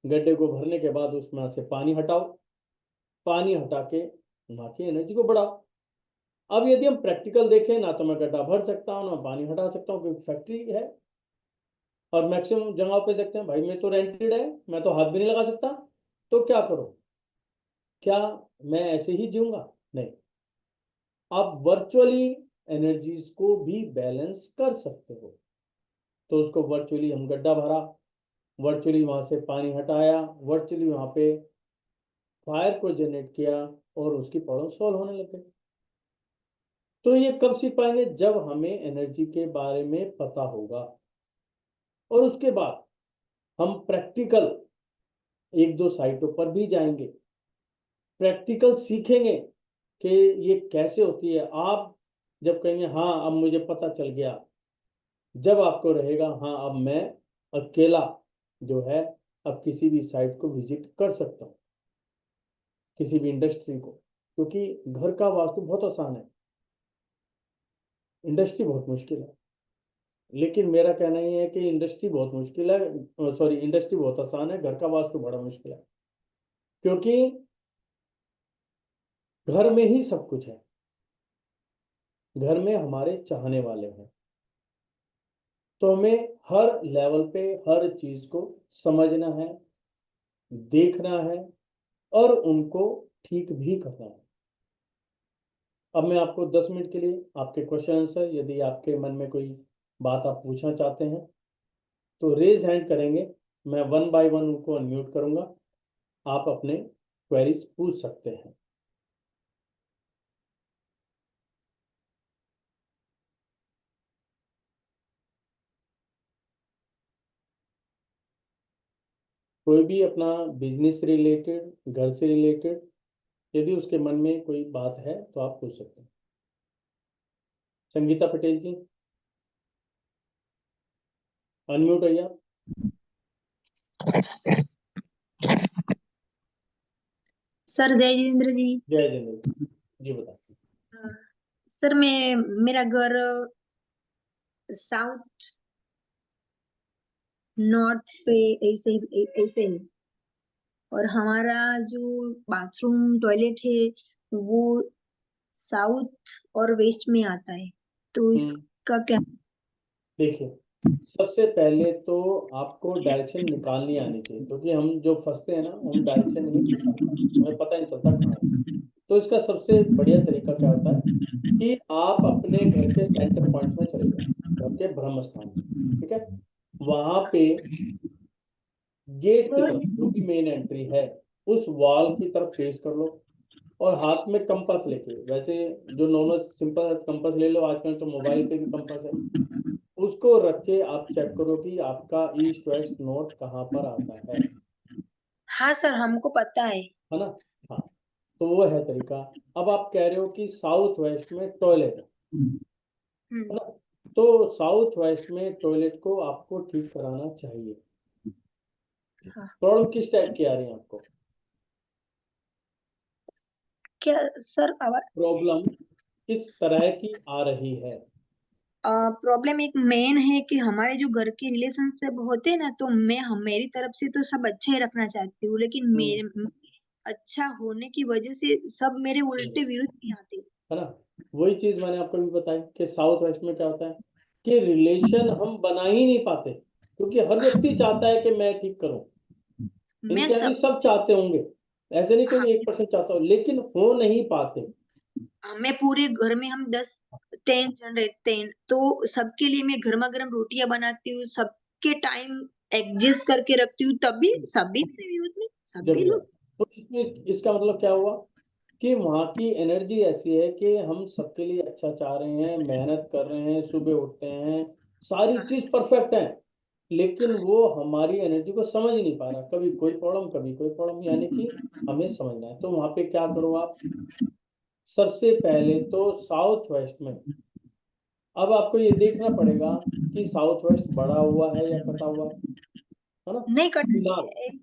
गड्ढे को भरने के बाद उसमें से पानी हटाओ। पानी हटा के वहां की एनर्जी को बढ़ाओ। अब यदि हम प्रैक्टिकल देखें, ना तो मैं गड्ढा भर सकता हूँ ना पानी हटा सकता हूँ, क्योंकि फैक्ट्री है। और मैक्सिमम जगहों पे देखते हैं भाई मैं तो रेंटेड है, मैं तो हाथ भी नहीं लगा सकता, तो क्या करो? क्या मैं ऐसे ही जीऊंगा? नहीं। आप वर्चुअली एनर्जीज को भी बैलेंस कर सकते हो। तो उसको वर्चुअली हम गड्ढा भरा, वर्चुअली वहां से पानी हटाया, वर्चुअली वहां पे फायर को जनरेट किया, और उसकी प्रॉब्लम सॉल्व होने लग गई। तो ये कब सीख पाएंगे? जब हमें एनर्जी के बारे में पता होगा। और उसके बाद हम प्रैक्टिकल एक दो साइटों पर भी जाएंगे, प्रैक्टिकल सीखेंगे कि ये कैसे होती है। आप जब कहेंगे हाँ अब मुझे पता चल गया, जब आपको रहेगा हाँ अब मैं अकेला जो है अब किसी भी साइट को विजिट कर सकता हूँ, किसी भी इंडस्ट्री को। क्योंकि घर का वास्तु बहुत आसान है, इंडस्ट्री बहुत मुश्किल है। लेकिन मेरा कहना ये है कि इंडस्ट्री बहुत मुश्किल है, सॉरी, इंडस्ट्री बहुत आसान है, घर का वास्तु बड़ा मुश्किल है। क्योंकि घर में ही सब कुछ है। घर में हमारे चाहने वाले हैं। तो हमें हर लेवल पे हर चीज को समझना है, देखना है, और उनको ठीक भी करना है। अब मैं आपको 10 मिनट के लिए आपके क्वेश्चन आंसर, यदि आपके मन में कोई बात आप पूछना चाहते हैं तो रेज हैंड करेंगे। मैं वन बाय वन उनको अनम्यूट करूंगा। आप अपने क्वेरीज पूछ सकते हैं। कोई भी अपना बिजनेस से रिलेटेड, घर से रिलेटेड, यदि उसके मन में कोई बात है तो आप पूछ सकते हैं। संगीता पटेल जी, अनम्यूट आइए आप। सर जय जितेंद्र जी। जय जिंदगी जी, बताइए। अ, सर मैं मेरा घर साउथ नॉर्थ पे ऐसे है। और हमारा जो बाथरूम टॉयलेट है वो साउथ और वेस्ट में आता है। तो हम्म इसका क्या? देखिए, सबसे पहले तो आपको डायरेक्शन निकालनी आनी चाहिए, क्योंकि हम जो फंसते हैं ना, हम डायरेक्शन नहीं निकाल पाते, हमें पता नहीं चलता कहाँ है। तो इसका सबसे बढ़िया तरीका क्या होता है कि आप अपने घर के सेंटर पॉइंट में चले जाओ, घर के ब्रह्म स्थान में। ठीक है, वहां पे गेट की तरफ जो भी मेन एंट्री है, उस वॉल की तरफ फेस कर लो। और हाथ में कंपास लेके, वैसे जो नॉर्मल सिंपल कंपास ले लो, आजकल तो मोबाइल पे भी कंपास है, उसको रख के आप चेक करो कि आपका ईस्ट वेस्ट नॉर्थ कहाँ पर आता है हाँ सर, हमको पता है। है ना। हाँ, तो वो है तरीका। अब आप कह रहे हो कि साउथ वेस्ट में टॉयलेट है ना, तो साउथ वेस्ट में टॉयलेट को आपको ठीक कराना चाहिए। हाँ। प्रॉब्लम किस टाइप की आ रही है आपको? क्या सर? प्रॉब्लम किस तरह की आ रही है? प्रॉब्लम एक मेन है कि हमारे जो घर के रिलेशनशिप होते हैं ना, तो मेरी तरफ से तो सब अच्छा ही रखना चाहती हूँ, लेकिन हम्म, मेरे अच्छा होने की वजह से सब मेरे हम्म, उल्टे विरुद्ध ही आते हैं। है ना। वही चीज मैंने आपको भी बताई कि साउथ वेस्ट में क्या होता है कि रिलेशन हम बना ही नहीं पाते, क्योंकि हर व्यक्ति चाहता है कि मैं ठीक करूं। मैं इनके अभी सब सब चाहते होंगे, ऐसे नहीं हाँ, कोई 1% चाहता हो, लेकिन हो नहीं पाते। मैं पूरे घर में हम 10 10 जन रहते हैं, तो सबके लिए मैं गर्मा गर्म रोटियां बनाती हूँ, सबके टाइम एडजस्ट करके रखती हूँ, तभी सभी मेरे विरोध में, जब सभी भी लोग। तो इसमें इसका मतलब क्या हुआ कि वहाँ की एनर्जी ऐसी है कि हम सबके लिए अच्छा चाह रहे हैं, मेहनत कर रहे हैं, सुबह उठते हैं, सारी हाँ, चीज परफेक्ट है, लेकिन वो हमारी एनर्जी को समझ ही नहीं पा रहा। कभी कोई प्रॉब्लम, कभी कोई प्रॉब्लम, यानी कि हमें समझना है। तो वहाँ पे क्या करो आप, सबसे पहले तो साउथ वेस्ट में अब आपको ये देखना पड़ेगा कि साउथ वेस्ट बढ़ा हुआ है या कटा हुआ है ना। नहीं कट फिलहाल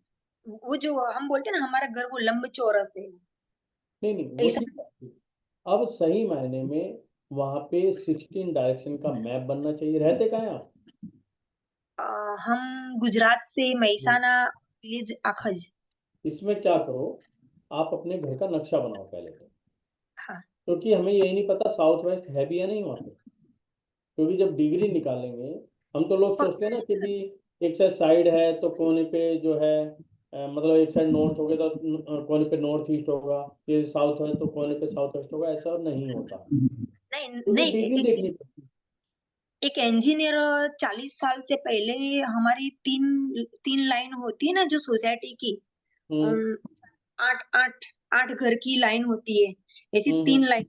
वो जो हम बोलते हैं ना, हमारा घर वो लंब चौरस है, नहीं नहीं, वो ऐसा। ठीक है। अब सही मायने में वहां पे 16 डायरेक्शन का मैप बनना चाहिए। रहते कहाँ हैं आप? हम गुजरात से मेहसाना विलेज अखज। इसमें क्या करो, आप अपने घर का नक्शा बनाओ पहले तो, हाँ, क्योंकि हमें यही नहीं पता साउथ वेस्ट है भी या नहीं वहाँ पे। क्योंकि जब डिग्री निकालेंगे, हम तो लोग सोचते हैं पता ना है कि सर। भी एक साइड साइड है तो कोने पे जो है मतलब एक साइड नॉर्थ हो गया तो कोने पे नॉर्थ ईस्ट होगा, ये साउथ है तो कोने पे साउथ वेस्ट होगा, ऐसा नहीं होता, नहीं क्योंकि नहीं, डिग्री देखनी पड़ती है। एक इंजीनियर 40 साल से पहले हमारी तीन तीन लाइन होती है ना जो सोसाइटी की, हम्म, अम, आठ आठ आठ घर की लाइन होती है, ऐसी हम्म, 3 लाइन,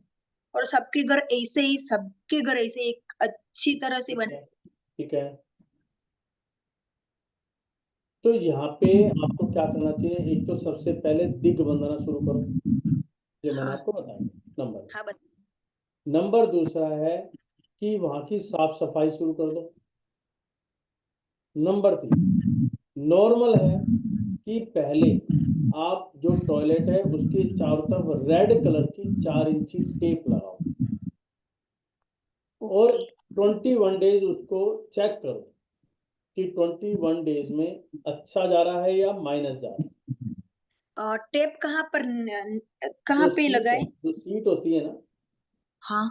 और सबके घर ऐसे ही, सबके घर ऐसे एक अच्छी तरह से ठीक बने। है, ठीक है। तो यहाँ पे आपको क्या करना चाहिए, एक तो सबसे पहले दिग बंधना शुरू करो, ये मैंने हाँ आपको बताया। नंबर हाँ, नंबर दूसरा है कि वहाँ की साफ सफाई शुरू कर दो। नंबर 3, नॉर्मल है कि पहले आप जो टॉयलेट है उसके चारों तरफ रेड कलर की 4 इंची टेप लगाओ, और ओके। 21 डेज उसको चेक करो कि 21 डेज में अच्छा जा रहा है या माइनस जा रहा है। टेप कहाँ पर कहाँ पे लगाए? जो सीट होती है ना, हाँ।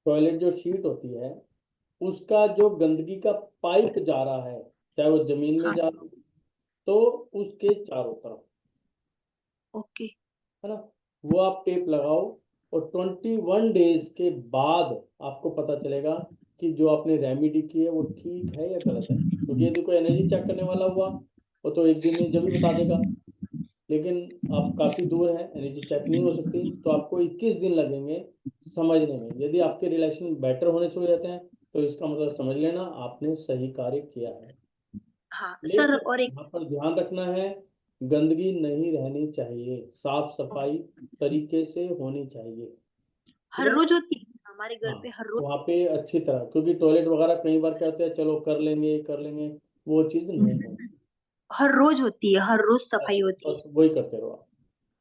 टॉयलेट जो शीट होती है, उसका जो गंदगी का पाइप जा रहा है, चाहे वो जमीन में हाँ। जा रहा हो, तो उसके चारों तरफ, ओके। है ना, वो आप टेप लगाओ। और 21 डेज के बाद आपको पता चलेगा कि जो आपने रेमेडी की है वो ठीक है या गलत है। क्योंकि यदि कोई एनर्जी चेक करने वाला हुआ, वो तो एक दिन में जब भी बता देगा, लेकिन आप काफ़ी दूर हैं, एनर्जी चेक नहीं हो सकती, तो आपको 21 दिन लगेंगे समझने में। यदि आपके रिलेशन बेटर होने शुरू हो जाते हैं, तो इसका मतलब समझ लेना आपने सही कार्य किया है। हाँ सर, लेकिन और एक यहाँ पर ध्यान रखना है, गंदगी नहीं रहनी चाहिए, साफ सफाई तरीके से होनी चाहिए। ठीक हर है। रोज होती है हमारे घर हाँ, पे, हर रोज। वहाँ पे अच्छी तरह, क्योंकि टॉयलेट वगैरह कई बार क्या होता है, चलो कर लेंगे, वो चीज़ नहीं होती। हर रोज होती है, हर रोज बस सफाई होती है। बस वही करते रहो आप।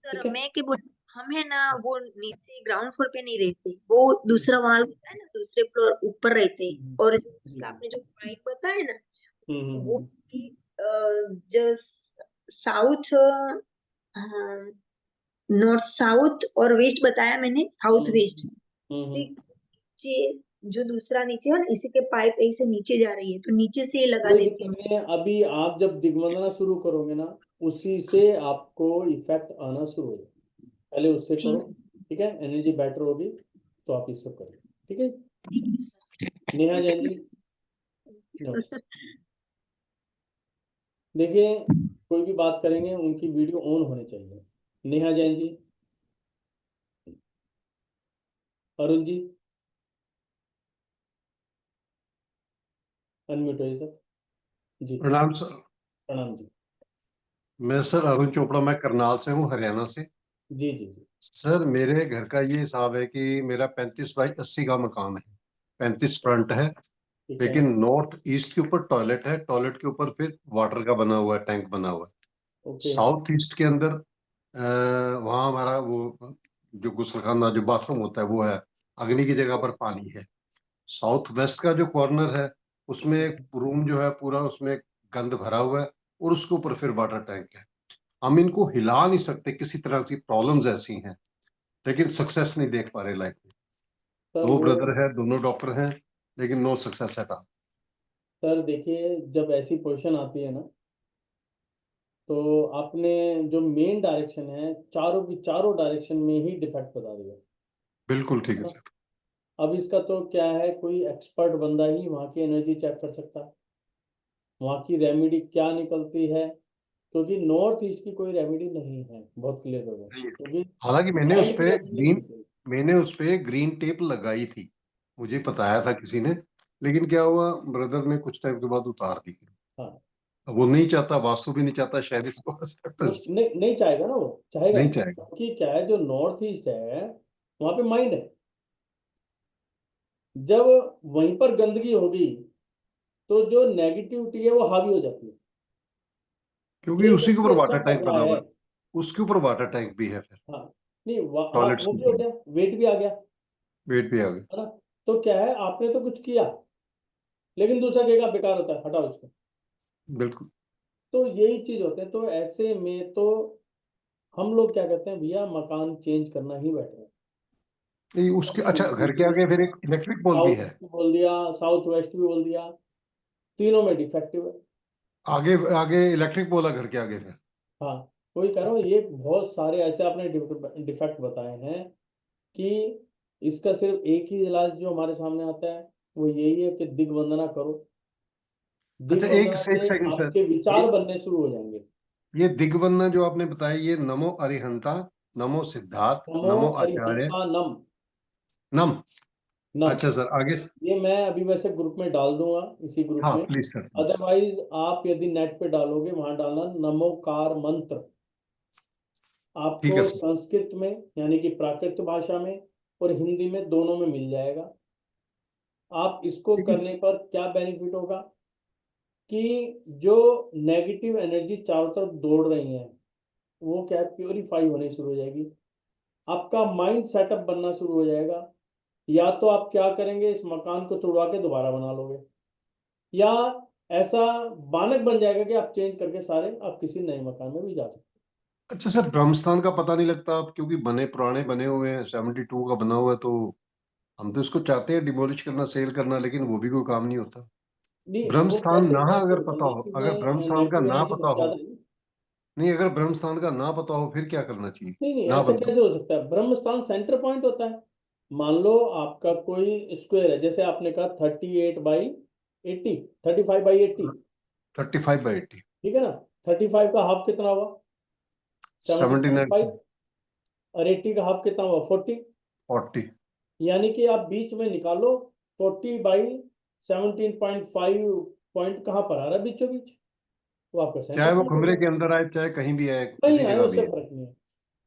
सर ठीक है। मैं क्या बोल, हम है ना वो नीचे ग्राउंड फ्लोर पे नहीं रहते, वो हम्म, दूसरा वाल होता है ना, दूसरे फ्लोर ऊपर रहते हैं। हम्म, और जी, दूसरा आपने जो पाइप बताया ना, हम्म, वो भी, जो साउथ, नॉर्थ साउथ और वेस्ट बताया मैंने, साउथ हम्म, वेस्ट, हम्म। इसी नीचे जो दूसरा नीचे है ना, इसी के पाइप ऐसे नीचे जा रही है, तो नीचे से ये लगा कोई देती दिक्कत हूँ। नहीं है, अभी आप जब दिग्बंधना शुरू करोगे ना, उसी से आपको इफेक्ट आना शुरू हो जाए, पहले उससे करो। ठीक। ठीक है, एनर्जी बेटर होगी तो आप इससे करो। ठीक है। नेहा जैन जी, नमस्कार। देखिए, कोई भी बात करेंगे उनकी वीडियो ऑन होनी चाहिए। नेहा जैन जी, अरुण जी अनम्यूट होइए सर। जी प्रणाम सर। प्रणाम जी। मैं सर अरुण चोपड़ा, मैं करनाल से हूँ, हरियाणा से। जी जी जी सर मेरे घर का ये हिसाब है कि मेरा 35 बाई 80 का मकान है। 35 फ्रंट है, ठीक है। लेकिन नॉर्थ ईस्ट के ऊपर टॉयलेट है, टॉयलेट के ऊपर फिर वाटर का बना हुआ है, टैंक बना हुआ है। ओके साउथ ईस्ट के अंदर वहाँ हमारा वो जो गुस्लखाना जो बाथरूम होता है वो है, अग्नि की जगह पर पानी है। साउथ वेस्ट का जो कॉर्नर है उसमें एक रूम जो है पूरा उसमें गंद भरा हुआ है, और उसके ऊपर फिर वाटर टैंक है। हम इनको हिला नहीं सकते, किसी तरह की प्रॉब्लम्स ऐसी हैं, लेकिन सक्सेस नहीं देख पा रहे लाइफ में। सर। दो वो ब्रदर है, दोनों डॉक्टर हैं, लेकिन no success at all. Sir देखिए, जब ऐसी पोजीशन आती है ना, तो आपने जो मेन डायरेक्शन है, चारों की चारों डायरेक्शन में ही डिफेक्ट बता दिया, बिल्कुल ठीक है है ना। सर। अब इसका तो क्या है, कोई एक्सपर्ट बंदा ही वहाँ की एनर्जी चेक कर सकता है, वहाँ की रेमेडी क्या निकलती है, क्योंकि नॉर्थ ईस्ट की कोई रेमेडी नहीं है, बहुत क्लियर हो गया, नहीं, क्योंकि हालांकि माइंड की एनर्जी नहीं होती। मैंने उस पे ग्रीन टेप लगाई थी, मुझे बताया था किसी ने, लेकिन क्या हुआ, ब्रदर ने कुछ टाइम के बाद उतार दी। हाँ, अब वो नहीं चाहता, वास्तु भी नहीं चाहता शायद इसको वो नहीं नहीं चाहेगा ना, वो चाहेगा नहीं नहीं, चाहेगा। क्योंकि क्या है, जो नॉर्थ ईस्ट है वहाँ पे माइंड है। जब वहीं पर गंदगी होगी तो जो नेगेटिविटी है वो हावी हो जाती है। क्योंकि एक उसी के व्यक्ति ऊपर अच्छा वाटर कर टैंक रहा बना है। हुआ है, उसके ऊपर वाटर टैंक भी है, फिर हाँ, नहीं हाँ, टॉयलेट्स वो के भी हो ऊपर गया, वेट भी आ गया, वेट भी आ गया। है ना। तो क्या है, आपने तो कुछ किया, लेकिन दूसरा कहेगा बेकार होता है, हटाओ इसको। बिल्कुल। तो यही चीज होते हैं, तो ऐसे में तो हम लोग क्या कहते हैं, भैया मकान चेंज करना ही बेटर है। नहीं उसके, अभी अच्छा घर के किसी ने आगे फिर एक इलेक्ट्रिक पोल भी साउथ है। भी बोल दिया, साउथ वेस्ट भी बोल दिया, तीनों में डिफेक्टिव है। आगे आगे इलेक्ट्रिक पोल है घर के आगे फिर। हाँ, वही कह रहा हूँ, ये बहुत सारे ऐसे आपने डिफेक्ट बताए हैं कि इसका सिर्फ एक ही इलाज जो हमारे सामने आता है वो यही है कि दिग्वंदना करो। अच्छा एक दिग्वंदना एक से सेकंड सर, आपके ये विचार बनने शुरू हो जाएंगे। ये दिग्वंदना जो आपने बताया, ये नमो अरिहंता, नमो सिद्धार्थ, नमो नमो आचार्य, अरिहंता नम। नम। नम, अच्छा सर आगे। ये मैं अभी वैसे ग्रुप में डाल दूंगा, इसी ग्रुप हाँ में। Please sir please. अदरवाइज आप यदि नेट पे डालोगे, वहां डालना नमोकार मंत्र। आपको ठीक है सर। संस्कृत में यानी कि प्राकृत भाषा में और हिंदी में, दोनों में मिल जाएगा। आप इसको ठीक है करने पर क्या बेनिफिट होगा कि जो नेगेटिव एनर्जी चारों तरफ दौड़ रही है वो क्या है, प्योरीफाई होने शुरू हो जाएगी। आपका माइंड सेटअप बनना शुरू हो जाएगा। या तो आप क्या करेंगे, इस मकान को तोड़वा के दोबारा बना लोगे, या ऐसा बानक बन जाएगा कि आप चेंज करके सारे आप किसी नए मकान में भी जा सकते अच्छा सर, ब्रह्मस्थान का पता नहीं लगता आप, क्योंकि बने पुराने बने हुए हैं, 72 का बना हुआ है, तो हम तो इसको चाहते हैं डिमोलिश करना, सेल करना, लेकिन वो भी कोई काम नहीं होता। हैं। नहीं, वो ब्रह्मस्थान कैसे ना कैसे अगर होगा, पता हो, नीचे अगर में ब्रह्मस्थान का नेगेटिव ना एनर्जी पता बहुत हो, ज्यादा है। नहीं अगर ब्रह्मस्थान का ना पता हो फिर क्या करना चाहिए? नहीं नहीं, ना ऐसा पता हो। कैसे हो सकता है, ब्रह्म स्थान सेंटर पॉइंट होता है। मान लो आपका कोई स्क्वायर है, जैसे आपने कहा 38/80, 35/80, 35/80। ठीक है ना। 35 का हाफ कितना हुआ, 79। 70.5, और 80 का हाफ कितना हुआ, 40। 40। यानी कि आप बीच में निकालो, 40/17.5 पॉइंट कहाँ पर आ रहा है, बीचों बीच, वो आपका सेंटर चाहे वो पॉइंट हो कमरे गया। के अंदर आए, चाहे कहीं भी आए, कहीं किसी आए जगह भी उससे है। फर्क नहीं है।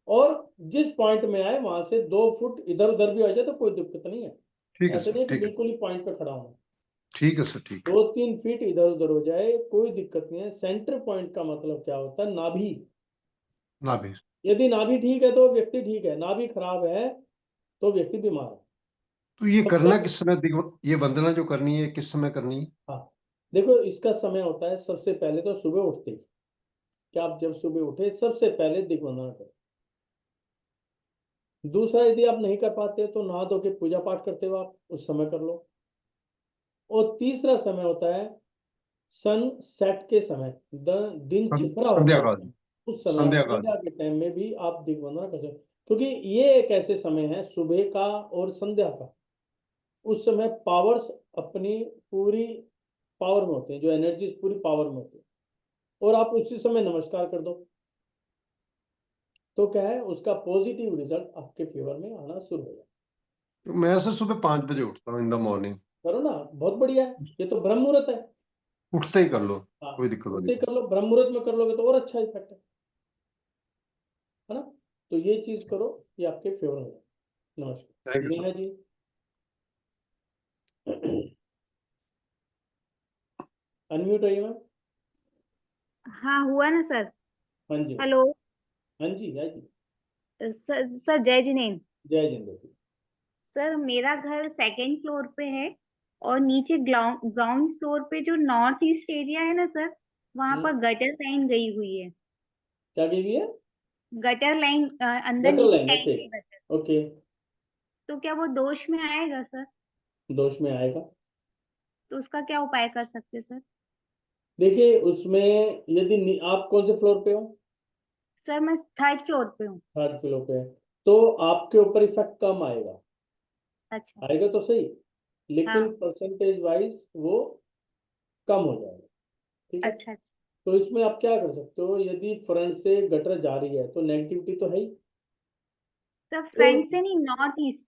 और जिस पॉइंट में आए वहां से 2 फुट इधर उधर भी हो जाए तो कोई दिक्कत नहीं है। ठीक है ऐसा सर, नहीं है कि ठीक है। बिल्कुल ही पॉइंट पे खड़ा होना। ठीक है सर, ठीक है। 2-3 फीट इधर उधर हो जाए कोई दिक्कत नहीं है। सेंटर पॉइंट का मतलब क्या होता है, नाभि। ना भी। यदि नाभि ठीक है तो व्यक्ति ठीक है, नाभि खराब है तो व्यक्ति बीमार है। तो ये सबसे करना किस समय, ये वंदना जो करनी है किस समय करनी है? हाँ, देखो इसका समय होता है, सबसे पहले तो सुबह उठते ही, कि आप जब सुबह उठे सबसे पहले दिग्वंदना करें। दूसरा, यदि आप नहीं कर पाते तो नहा धो के पूजा पाठ करते हो आप उस समय कर लो। और तीसरा समय होता है सन सेट के समय, दिन छिप रहा होता संध्या है उस काल। समय। उस समय आप संध्या काल। संध्या के टाइम में भी आप दिग्वंदना कर सकते हो, क्योंकि ये एक ऐसे समय है सुबह का और संध्या का, उस समय पावर्स अपनी पूरी पावर में होते हैं, जो एनर्जी पूरी पावर में होती है। और आप उसी समय नमस्कार कर दो तो क्या है, उसका पॉजिटिव रिजल्ट आपके फेवर में आना शुरू हो जाए। मैं सर सुबह 5 बजे उठता हूँ इन द मॉर्निंग। करो ना, बहुत बढ़िया है, ये तो ब्रह्म मुहूर्त है। उठते ही कर लो, हाँ, कोई दिक्कत उठते नहीं। ही कर लो, ब्रह्म मुहूर्त में कर लोगे तो और अच्छा इफेक्ट है ना। तो ये चीज करो, ये आपके फेवर में है। नमस्कार थैंक यू नेहा सर। जी। अनम्यूट होइए मैम। हाँ हुआ ना सर। हाँ जी मैम। हेलो हाँ जी, जय जी। सर जय जिनेन्द्र। जय जिंदर जी। सर मेरा घर सेकंड फ्लोर पे है और नीचे ग्राउंड फ्लोर पे जो नॉर्थ ईस्ट एरिया है ना सर, वहां पर गटर लाइन गई हुई है। क्या कही हुई है? गटर लाइन अंदर गटर नीचे लाइन, टैंक ओके। है गटर। ओके। तो क्या वो दोष में आएगा सर? दोष में आएगा। तो उसका क्या उपाय कर सकते सर? देखिए उसमें, यदि आप कौन से फ्लोर पे हो? सर मैं थर्ड फ्लोर पे हूँ। थर्ड फ्लोर पे है, तो आपके ऊपर इफेक्ट कम आएगा। अच्छा। आएगा तो सही, लेकिन हाँ। परसेंटेज वाइज वो कम हो जाएगा। ठीक है। अच्छा अच्छा। तो इसमें आप क्या कर सकते हो, यदि फ्रंट से गटर जा रही है तो नेगेटिविटी तो है ही। सर तो फ्रंट से नहीं, नॉर्थ ईस्ट।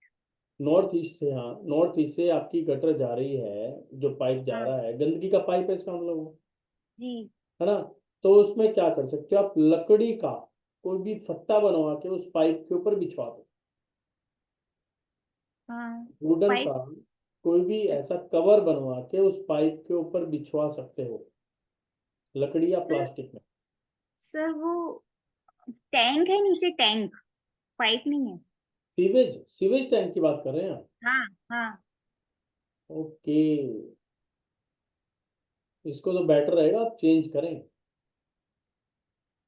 नॉर्थ ईस्ट से, हाँ नॉर्थ ईस्ट से आपकी गटर जा रही है, जो पाइप जा हाँ रहा है गंदगी का पाइप है इसका मतलब वो, जी। है ना। तो उसमें क्या कर सकते हो आप, लकड़ी का कोई भी फट्टा बनवा के उस पाइप के ऊपर बिछवा दो। हाँ। वुडन का पाइप। कोई भी ऐसा कवर बनवा के उस पाइप के ऊपर बिछवा सकते हो, लकड़ी या सर प्लास्टिक में। सर वो टैंक है नीचे, टैंक, पाइप नहीं है। सीवेज सीवेज टैंक की बात कर रहे हैं आप? हाँ हाँ। ओके, इसको तो बेटर रहेगा आप चेंज करें।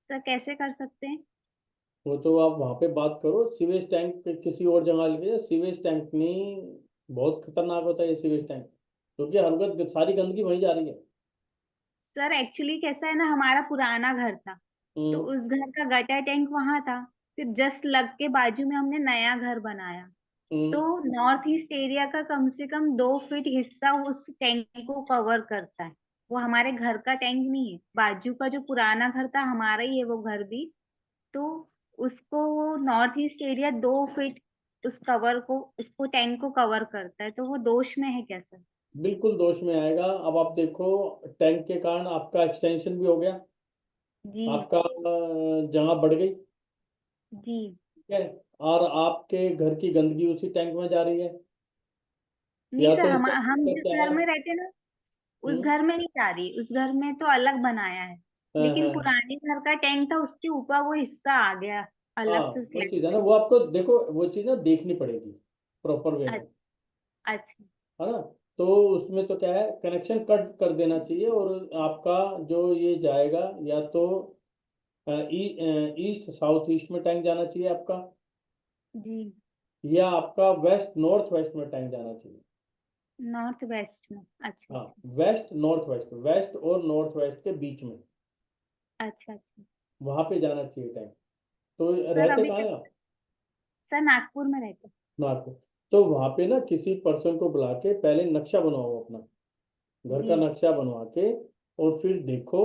सर कैसे कर सकते हैं? वो तो आप वहां पे बात करो, सीवेज टैंक किसी और जगह लेके जाओ। सीवेज टैंक नहीं, बहुत खतरनाक होता है ये सीवेज टैंक, क्योंकि हर सारी गंदगी वहीं जा रही है। सर एक्चुअली कैसा है ना, हमारा पुराना घर था तो हम्म। उस घर का गटर टैंक वहां था। फिर जस्ट लग के बाजू में हमने नया घर बनाया। तो हम्म। नॉर्थ ईस्ट एरिया का कम से कम 2 फीट हिस्सा उस टैंक को कवर करता है। वो हमारे घर का टैंक नहीं है, बाजू का जो पुराना घर था हमारा ही है वो घर भी। तो उसको वो नॉर्थ ईस्ट एरिया 2 फीट उस कवर को, उसको टैंक को कवर करता है, तो वो दोष में है क्या सर? बिल्कुल दोष में आएगा। अब आप देखो, टैंक के कारण आपका एक्सटेंशन भी हो गया, जी आपका जगह बढ़ गई, जी। ठीक है। और आपके घर की गंदगी उसी टैंक में जा रही है, नहीं या सर, तो हम इसका हम जिस क्या घर है। में रहते हैं ना, उस हम्म। घर में नहीं जा रही, उस घर में तो अलग बनाया है। हाँ लेकिन हाँ पुराने घर का टैंक था, उसके ऊपर वो हिस्सा आ गया हाँ, अलग से वो स्लैब चीज़ है ना, पे। वो आपको देखो, वो चीज़ ना देखनी पड़ेगी प्रॉपर वे में, अच्छा। है ना। तो उसमें तो क्या है, कनेक्शन कट कर देना चाहिए, और आपका जो ये जाएगा, या तो ईस्ट साउथ ईस्ट में टैंक जाना चाहिए आपका, जी। या आपका वेस्ट नॉर्थ वेस्ट में टैंक जाना चाहिए। नॉर्थ वेस्ट में। अच्छा हाँ, अच्छा। वेस्ट नॉर्थ वेस्ट, वेस्ट और नॉर्थ वेस्ट के बीच में, अच्छा अच्छा। वहां पे जाना चाहिए टैंक। तो सर रहते अभी कहाँ तक, हैं आप? सर नागपुर में रहते। नागपुर। तो वहां पे ना किसी पर्सन को बुला के पहले नक्शा बनवाओ अपना, घर जी। का नक्शा बनवा के, और फिर देखो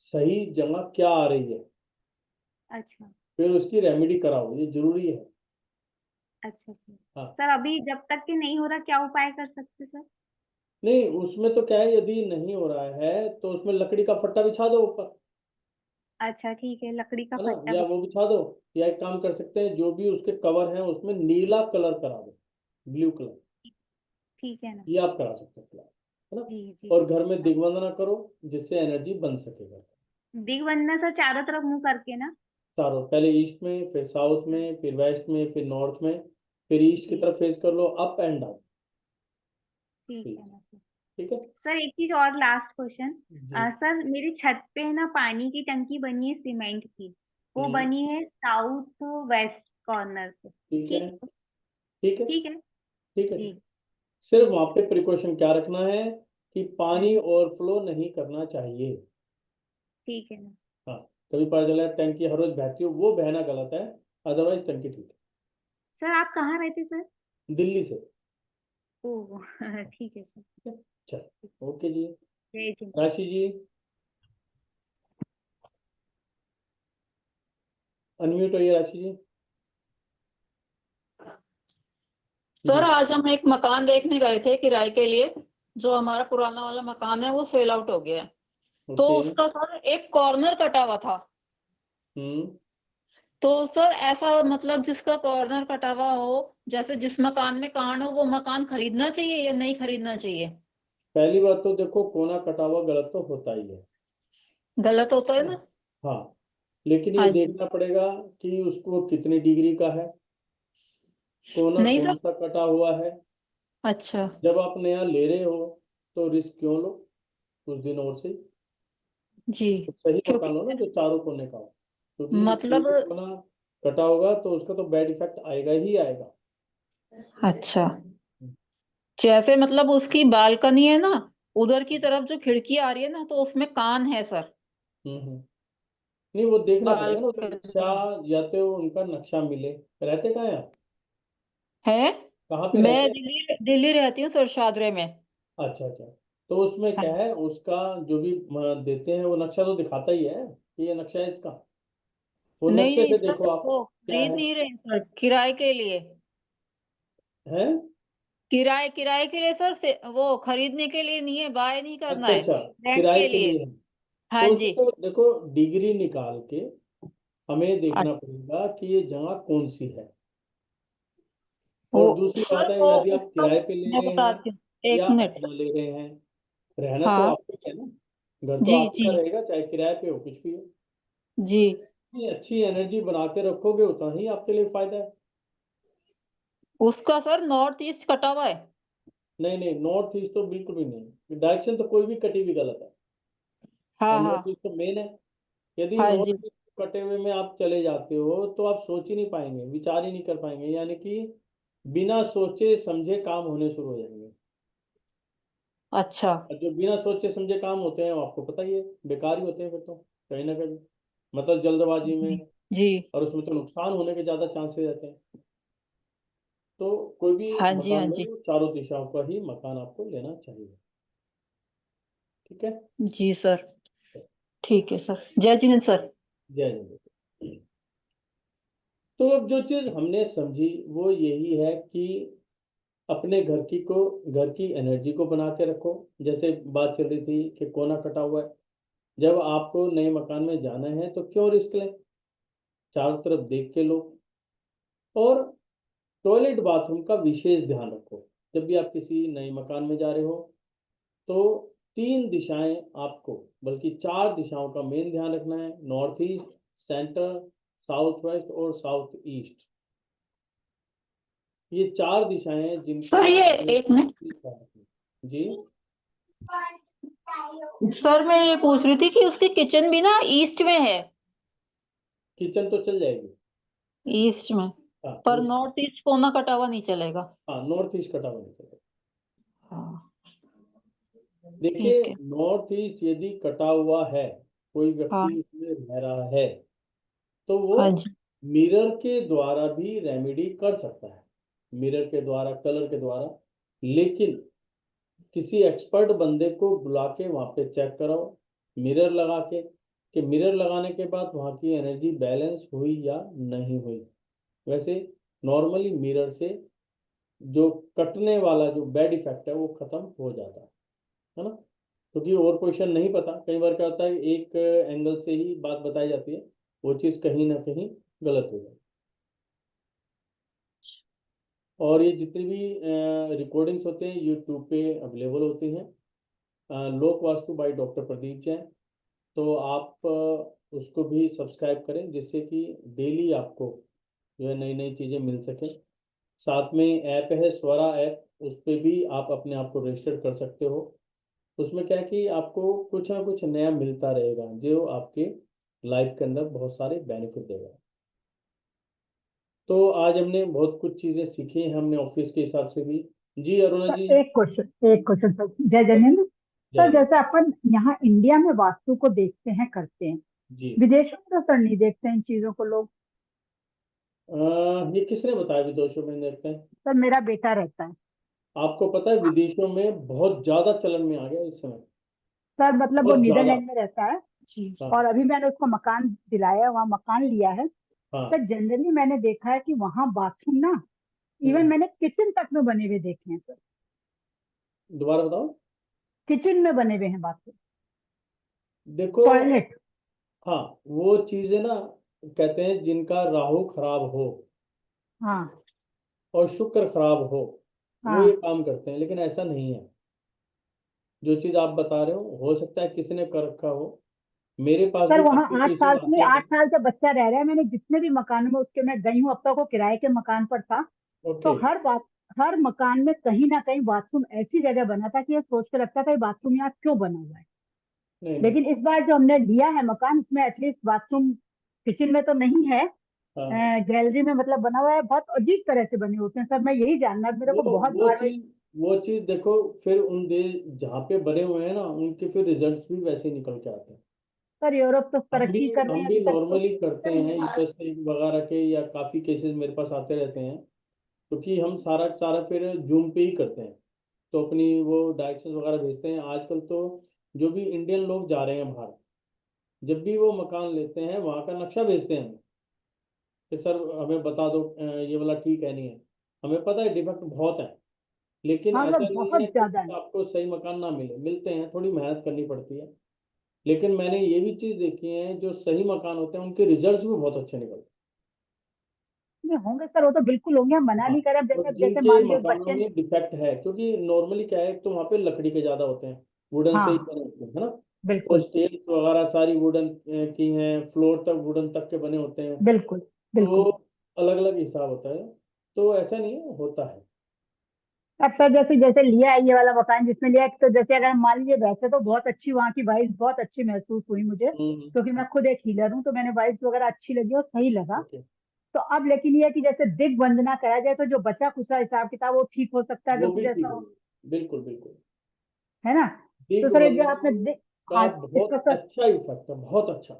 सही जगह क्या आ रही है, अच्छा फिर उसकी रेमेडी कराओ, ये जरूरी है। अच्छा सर। हाँ। सर अभी जब तक कि नहीं हो रहा, क्या उपाय कर सकते सर? नहीं, उसमें तो क्या है, यदि नहीं हो रहा है तो उसमें लकड़ी का फट्टा बिछा दो ऊपर, अच्छा ठीक है, लकड़ी का है ना, फट्टा या वो बिछा। बिछा दो, या एक काम कर सकते हैं, जो भी उसके कवर हैं उसमें नीला कलर करा दो, ब्लू कलर, ठीक है ना ये सर। आप करा सकते हो फिलहाल, है ना। जी जी। और घर में दिग्बंधना करो, जिससे एनर्जी बन सकेगा। दिग्बंधन सर चारों तरफ मुंह करके ना? चारों, पहले ईस्ट में, फिर साउथ में, फिर वेस्ट में, फिर नॉर्थ में, फिर ईस्ट की जी तरफ फेस कर लो, अप एंड डाउन। ठीक ठीक। है ना सर। ठीक है सर एक चीज और, लास्ट क्वेश्चन। जी। सर मेरी छत पे ना पानी की टंकी बनी है सीमेंट की। वो हम्म। बनी है साउथ वेस्ट कॉर्नर पे। ठीक है। ठीक है। ठीक है। ठीक है। ठीक है। जी। सिर्फ ठीक है वहां सर। पे प्रिकॉशन क्या रखना है, कि पानी हम्म, ओवरफ्लो नहीं करना चाहिए। ठीक है ना सर। हाँ, कभी पता चला टंकी हर रोज बहती हो, वो बहना गलत है, अदरवाइज टंकी ठीक सर आप कहाँ रहते सर? है। दिल्ली से। ओह ठीक है सर। ठीक है, चलो ओके जी। जय जी। राशि जी, अनम्यूट होइए राशि जी। सर जी। आज हम एक मकान देखने गए थे किराए के लिए। जो हमारा पुराना वाला मकान है वो सेल आउट हो गया है। तो ओके। उसका सर एक कॉर्नर कटा हुआ था। हम्म। तो सर ऐसा मतलब जिसका कॉर्नर कटा हुआ हो, जैसे जिस मकान में कांड हो, वो मकान खरीदना चाहिए या नहीं खरीदना चाहिए? पहली बात तो देखो, कोना कटा हुआ गलत तो होता ही है। गलत होता है ना? हाँ, लेकिन ये हाँ जी। देखना पड़ेगा कि उसको कितनी डिग्री का है, कोना नहीं कौन सर। सा कटा हुआ है। अच्छा। जब आप नया ले रहे हो तो रिस्क क्यों लो, कुछ दिन और से जी। तो सही क्योंकि मकान लो ना जो चारों कोने का हो, क्योंकि मतलब एक कोना कटा होगा तो उसका तो बैड इफेक्ट आएगा ही आएगा। अच्छा, जैसे मतलब उसकी बालकनी है ना, उधर की तरफ जो खिड़की आ रही है ना, तो उसमें कान है सर। हम्म। नहीं, वो देखना पड़ेगा ना, वो नक्शा, बालकनी या तो उनका नक्शा मिले। रहते कहाँ हैं आप? है। कहाँ पे मैं रहते हैं? दिल्ली दिल्ली रहती हूँ सर, शादरे में। अच्छा अच्छा। तो उसमें हाँ। क्या है, उसका जो भी देते हैं वो नक्शा तो दिखाता ही है कि ये नक्शा है इसका। वो नहीं नक्शे नहीं से सर, देखो आप वो क्या खरीद है। नहीं रहे सर, किराए के लिए। है? किराए के लिए सर, से वो खरीदने के लिए नहीं है, बाय नहीं करना अच्छा है। अच्छा, रेंट किराए के के लिए। लिए है। हाँ तो जी। उसको तो देखो, डिग्री निकाल के हमें अ- देखना पड़ेगा कि ये जगह कौन सी है। वो और दूसरी बात सर, है, वो यदि आप उसका किराए पे ले मैं रहे हैं बताती हूँ, या एक मिनट। अपना ले रहे हैं, रहना तो हाँ। आपको ही है ना। घर तो जी आप ही जी। का रहेगा, चाहे किराए पे हो कुछ भी हो। जी। जितनी अच्छी एनर्जी बना के रखोगे उतना ही आपके लिए फायदा है। उसका सर नॉर्थ ईस्ट कटा हुआ है। नहीं नहीं, नॉर्थ ईस्ट तो बिल्कुल भी नहीं, डायरेक्शन तो कोई भी कटी भी गलत है। और हाँ हाँ। नॉर्थ ईस्ट तो मेन है। यदि हाँ नॉर्थ जी। ईस्ट कटे हुए में आप चले जाते हो तो आप सोच ही नहीं पाएंगे, विचार ही नहीं कर पाएंगे, यानी कि बिना सोचे समझे काम होने शुरू हो जाएंगे। अच्छा। और जो बिना सोचे समझे काम होते हैं वो आपको पता ही है, बेकार ही होते हैं फिर तो, कहीं ना कहीं, मतलब जल्दबाजी जी। में। जी। और उसमें तो नुकसान होने के ज्यादा चांसेस रहते हैं। तो कोई भी हाँ जी। हाँ मकान जी। लो, चारों दिशाओं का ही मकान आपको लेना चाहिए। ठीक है। जी सर। ठीक है सर, जय जिनेंद्र सर। जय जय। तो अब जो चीज हमने समझी वो यही है कि अपने घर की एनर्जी को बना के रखो। जैसे बात चल रही थी कि कोना कटा हुआ है, जब आपको नए मकान में जाना है तो क्यों रिस्क लें, चारों तरफ देख के लो। और टॉयलेट बाथरूम का विशेष ध्यान रखो। जब भी आप किसी नए मकान में जा रहे हो तो तीन दिशाएं आपको, बल्कि चार दिशाओं का मेन ध्यान रखना है: north east, centre, south west और साउथ ईस्ट। ये चार दिशाएं हैं जिनका सर ये हमें एक मिनट। ध्यान रखना है। जी। सर मैं ये पूछ रही थी कि उसकी किचन भी ना ईस्ट में है। किचन तो चल जाएगी। ईस्ट में। हाँ पर वो, नॉर्थ ईस्ट कोना कटा हुआ नहीं चलेगा। हाँ नॉर्थ ईस्ट कटा हुआ नहीं चलेगा। हाँ। देखिए, ठीक है। नॉर्थ ईस्ट यदि कटा हुआ है, कोई व्यक्ति हाँ। उसमें रह रहा है, तो वो हाँ जी। मिरर के द्वारा भी रेमेडी कर सकता है, मिरर के द्वारा, कलर के द्वारा। लेकिन किसी एक्सपर्ट बंदे को बुला के वहाँ पे चेक कराओ, मिरर लगा के, कि मिरर लगाने के बाद वहाँ की एनर्जी बैलेंस हुई या नहीं हुई। वैसे नॉर्मली मिरर से जो कटने वाला जो बैड इफेक्ट है वो खत्म हो जाता है ना। क्योंकि और क्वेश्चन नहीं पता, कई बार क्या होता है एक एंगल से ही बात बताई जाती है, वो चीज़ कहीं ना कहीं गलत हो जाती है। और ये जितनी भी रिकॉर्डिंग्स होते हैं यूट्यूब पे अवेलेबल होती हैं, लोक वास्तु बाय डॉक्टर प्रदीप जैन। तो आप उसको भी सब्सक्राइब करें, जिससे कि डेली आपको जो है नई नई चीज़ें मिल सकें। साथ में ऐप है स्वरा ऐप, उस पर भी आप अपने आप को रजिस्टर कर सकते हो। उसमें क्या है कि आपको कुछ ना कुछ नया मिलता रहेगा जो आपके लाइफ के अंदर बहुत सारे बेनिफिट देगा। तो आज हमने बहुत कुछ चीज़ें सीखी हैं, हमने ऑफिस के हिसाब से भी। जी अरुणा जी। सर एक क्वेश्चन सर, जय जनेन्द्र। जय सर जय। जैसे अपन यहाँ इंडिया में वास्तु को देखते हैं, करते हैं, जी। विदेशों में तो सर नहीं देखते हैं इन चीजों को लोग। ये किसने बताया विदेशों में देखते हैं? सर मेरा बेटा रहता है। आपको पता है विदेशों में बहुत ज़्यादा चलन में आ गया इस समय, सर मतलब वो बहुत ज़्यादा। नीदरलैंड में रहता है। जी। और हाँ अभी मैंने उसको मकान दिलाया, वहाँ मकान लिया है। हाँ। सर जनरली मैंने देखा है कि वहाँ बाथरूम ना इवन मैंने किचन तक में बने हुए देखे हैं सर, दोबारा बताओ। किचन में बने हुए हैं बाथरूम, देखो, टॉयलेट। हाँ, वो चीजें ना, कहते हैं जिनका राहु खराब हो हाँ और शुक्र खराब हो, वो ये हाँ काम करते हैं, लेकिन ऐसा नहीं है। जो चीज आप बता रहे हो सकता है किसी ने कर रखा हो। मेरे पास सर, भी वहाँ काफी 8 केसेस साल से नहीं, आते 8 हैं। साल से बच्चा रह रहा है। मैंने जितने भी मकानों में उसके मैं गई हूँ, अब तक वो किराए के मकान पर था, तो ओके। हर मकान में कहीं ना कहीं बाथरूम ऐसी जगह बना था कि ये सोच के लगता था ये बाथरूम यहाँ क्यों बना हुआ है। नहीं नहीं। लेकिन इस बार जो हमने लिया है मकान, उसमें एटलीस्ट बाथरूम किचन में तो नहीं है, हाँ, गैलरी में मतलब बना हुआ है। बहुत अजीब तरह से बने होते हैं सर, मैं यही जानना, मेरे को वो बहुत वो बार। चीज वो चीज देखो, फिर उन देश जहाँ पे बने हुए हैं ना, उनके फिर रिजल्ट्स भी वैसे ही निकल के आते हैं। सर यूरोप तो हम भी तरक्की कर रहे हम हैं भी अभी तक तो। नॉर्मली करते हैं यूएसए वगैरह के, या काफी केसेस मेरे पास आते रहते हैं, क्योंकि हम सारा का सारा फिर जूम पे ही करते हैं। तो अपनी वो डायरेक्शंस वगैरह भेजते हैं। आजकल तो जो भी इंडियन लोग जा रहे हैं बाहर, जब भी वो मकान लेते हैं, वहाँ का नक्शा भेजते हैं हमें कि सर हमें बता दो, ये वाला ठीक है नहीं है। हमें पता है डिफेक्ट बहुत है, लेकिन हाँ सर, ऐसा नहीं बहुत है ज्यादा कि है। आपको सही मकान ना मिले, मिलते हैं, थोड़ी मेहनत करनी पड़ती है। लेकिन मैंने ये भी चीज़ देखी है, जो सही मकान होते हैं उनके रिजल्ट्स भी बहुत अच्छे निकलते नहीं होंगे सर, वो तो बिल्कुल होंगे, हम मना हैं। हाँ, नहीं कर रहे। अब और जैसे जैसे जिनके मान लीजिए मकानों बच्चे ने। में डिफेक्ट है, क्योंकि नॉर्मली क्या है, तो वहाँ पे लकड़ी के ज़्यादा होते हैं, वुडन से ही हाँ बने होते हैं, है ना। तो बिल्कुल स्टेल्स वगैरह सारी वुडन की हैं, फ्लोर तक वुडन तक के बने होते हैं। बिल्कुल तो बिल्कुल। अलग अलग हिसाब होता है। तो ऐसा नहीं है, होता है। अब सर जैसे जैसे लिया है ये वाला मकान जिसमें लिया है, तो जैसे अगर हम मान लीजिए, वैसे तो बहुत अच्छी वहाँ की वाइब्स बहुत अच्छी महसूस हुई मुझे, हम्म। क्योंकि मैं खुद एक हीलर हूँ, तो मैंने वाइब्स वगैरह अच्छी लगी और सही लगा। ओके। तो अब लेकिन ये है कि जैसे दिग वंदना करा जाए, तो जो बचा खुचा हिसाब किताब वो ठीक हो सकता है, अगर वो कुछ भी ऐसा ठीक हो, है, बिल्कुल बिल्कुल। है ना। तो दिग सर ये जो आपने वंदना का हाँ, इसका बहुत सर, अच्छा इफेक्ट है, बहुत अच्छा।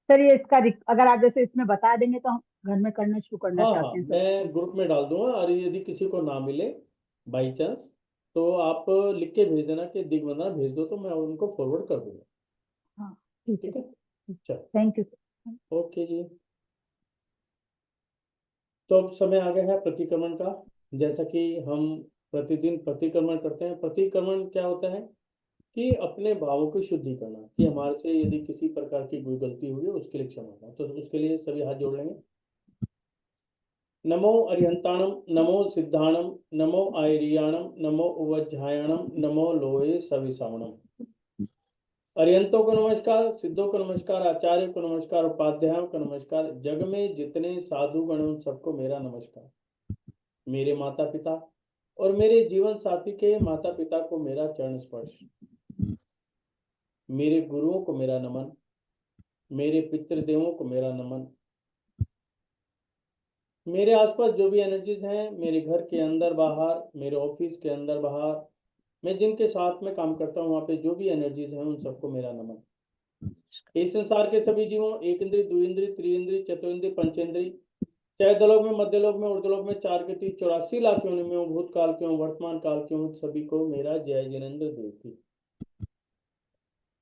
सर ये इसका अगर आप जैसे इसमें बता देंगे तो हम घर में करना शुरू करना हाँ हाँ, चाहते हैं सर। मैं ग्रुप में डाल दूंगा, और यदि किसी को ना मिले बाई चांस, तो आप लिख के भेज देना कि दिग वंदना भेज दो, तो मैं उनको फॉरवर्ड कर दूंगा। हाँ ठीक है ठीक है। सर, चलो। Thank you sir. ओके जी। तो अब समय आ गया है प्रतिक्रमण का। जैसा कि हम प्रतिदिन प्रतिक्रमण करते हैं। प्रतिक्रमण क्या होता है कि अपने भावों की शुद्धि करना, कि हमारे से यदि किसी प्रकार की कोई गलती हुई है, उसके लिए क्षमा करना। तो उसके लिए सभी हाथ जोड़ लेंगे। नमो अरिहंताणम, नमो सिद्धाणम, नमो आयरियाणम, नमो उवज्झायणम, नमो लोये सविसावणम। अरिहंतों को नमस्कार, सिद्धों को नमस्कार, आचार्य को नमस्कार, उपाध्यायों को नमस्कार, जग में जितने साधु गण उन सबको मेरा नमस्कार। मेरे माता पिता और मेरे जीवन साथी के माता पिता को मेरा चरण स्पर्श। मेरे गुरुओं को मेरा नमन। मेरे पितृदेवों को मेरा नमन। मेरे आसपास जो भी एनर्जीज हैं, मेरे घर के अंदर बाहर, मेरे ऑफिस के अंदर बाहर, मैं जिनके साथ में काम करता हूँ, वहाँ पे जो भी एनर्जीज हैं, उन सबको मेरा नमन। इस संसार के सभी जीवों, एक इंद्रिय, दो इंद्रिय, त्रिइंद्रिय, चतुर्इंद्रिय, पंचेंद्रिय, चाहे दलोक में, मध्यलोक में, ऊर्ध्वलोक में, 4 गति, 84 लाख योनि में, भूतकाल के वर्तमान काल के, सभी को मेरा जय जिनेन्द्र देव की।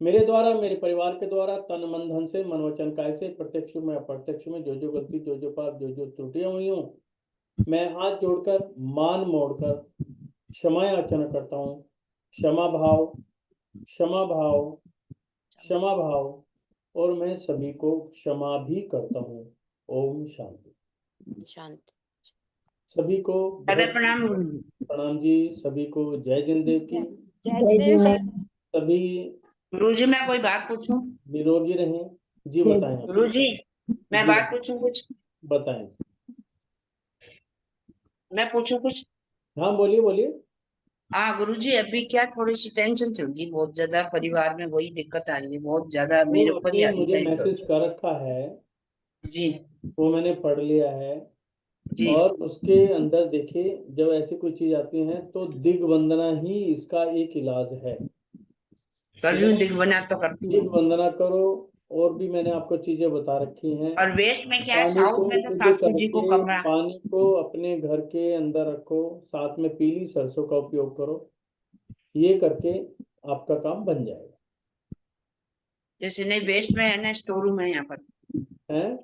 मेरे द्वारा, मेरे परिवार के द्वारा, तन मन धन से, मन वचन काय से, प्रत्यक्ष में अप्रत्यक्ष में, जो जो गलती, जो जो पाप, जो जो त्रुटियां हुई हों, मैं हाथ जोड़कर, मान मोड़कर क्षमा याचना करता हूँ। क्षमा भाव, क्षमा भाव, क्षमा भाव। और मैं सभी को क्षमा भी करता हूँ। ओम शांति। शांति। सभी को दादा बहुत प्रणाम गुरुजी। प्रणाम जी। सभी को जय जिनदेव की। जय जिनेन्द्र। सभी गुरुजी मैं कोई बात पूछूं? निरोगी रहें। जी बताएं आप। गुरुजी मैं जी बात पूछूं कुछ? बताएं। मैं पूछूं कुछ? हाँ बोलिए बोलिए। हाँ गुरुजी, अभी क्या थोड़ी सी टेंशन चल रही, बहुत ज्यादा परिवार में वही दिक्कत आ रही है, बहुत ज्यादा वो मेरे ऊपर ही आपने आ रही मुझे है मैसेज कर रखा है, जी। वो मैंने पढ़ लिया है। जी और उसके अंदर देखिए, जब ऐसी कोई चीज आती है, तो दिग्वंदना ही इसका एक इलाज है। कर ठीक रही है हूँ, ना। दिग्वना तो करती हूँ। दिग्वंदना करो। और भी मैंने आपको चीजें बता रखी हैं। और वेस्ट में क्या है, पानी साउथ को में तो शुद्ध सासू जी को करके, कमरा। पानी को अपने घर के अंदर रखो, साथ में पीली सरसों का उपयोग करो। ये करके आपका काम बन जाएगा। जैसे नहीं, वेस्ट में है ना, स्टोर रूम है यहाँ पर। है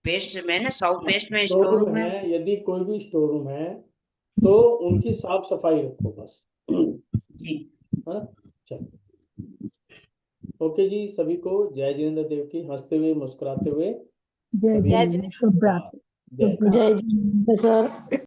वेस्ट में ना, साउथ वेस्ट में स्टोर स्टोर रूम रूम है। है, यदि कोई भी स्टोर रूम है तो उनकी साफ सफाई रखो बस। जी। है ना? चलो, ओके जी, सभी को जय जिनेंद्र देव की, हंसते हुए मुस्कुराते हुए जय सभी जय शुभ रात्रि। जय शुभ रात्रि। जय जिनेंद्र सर।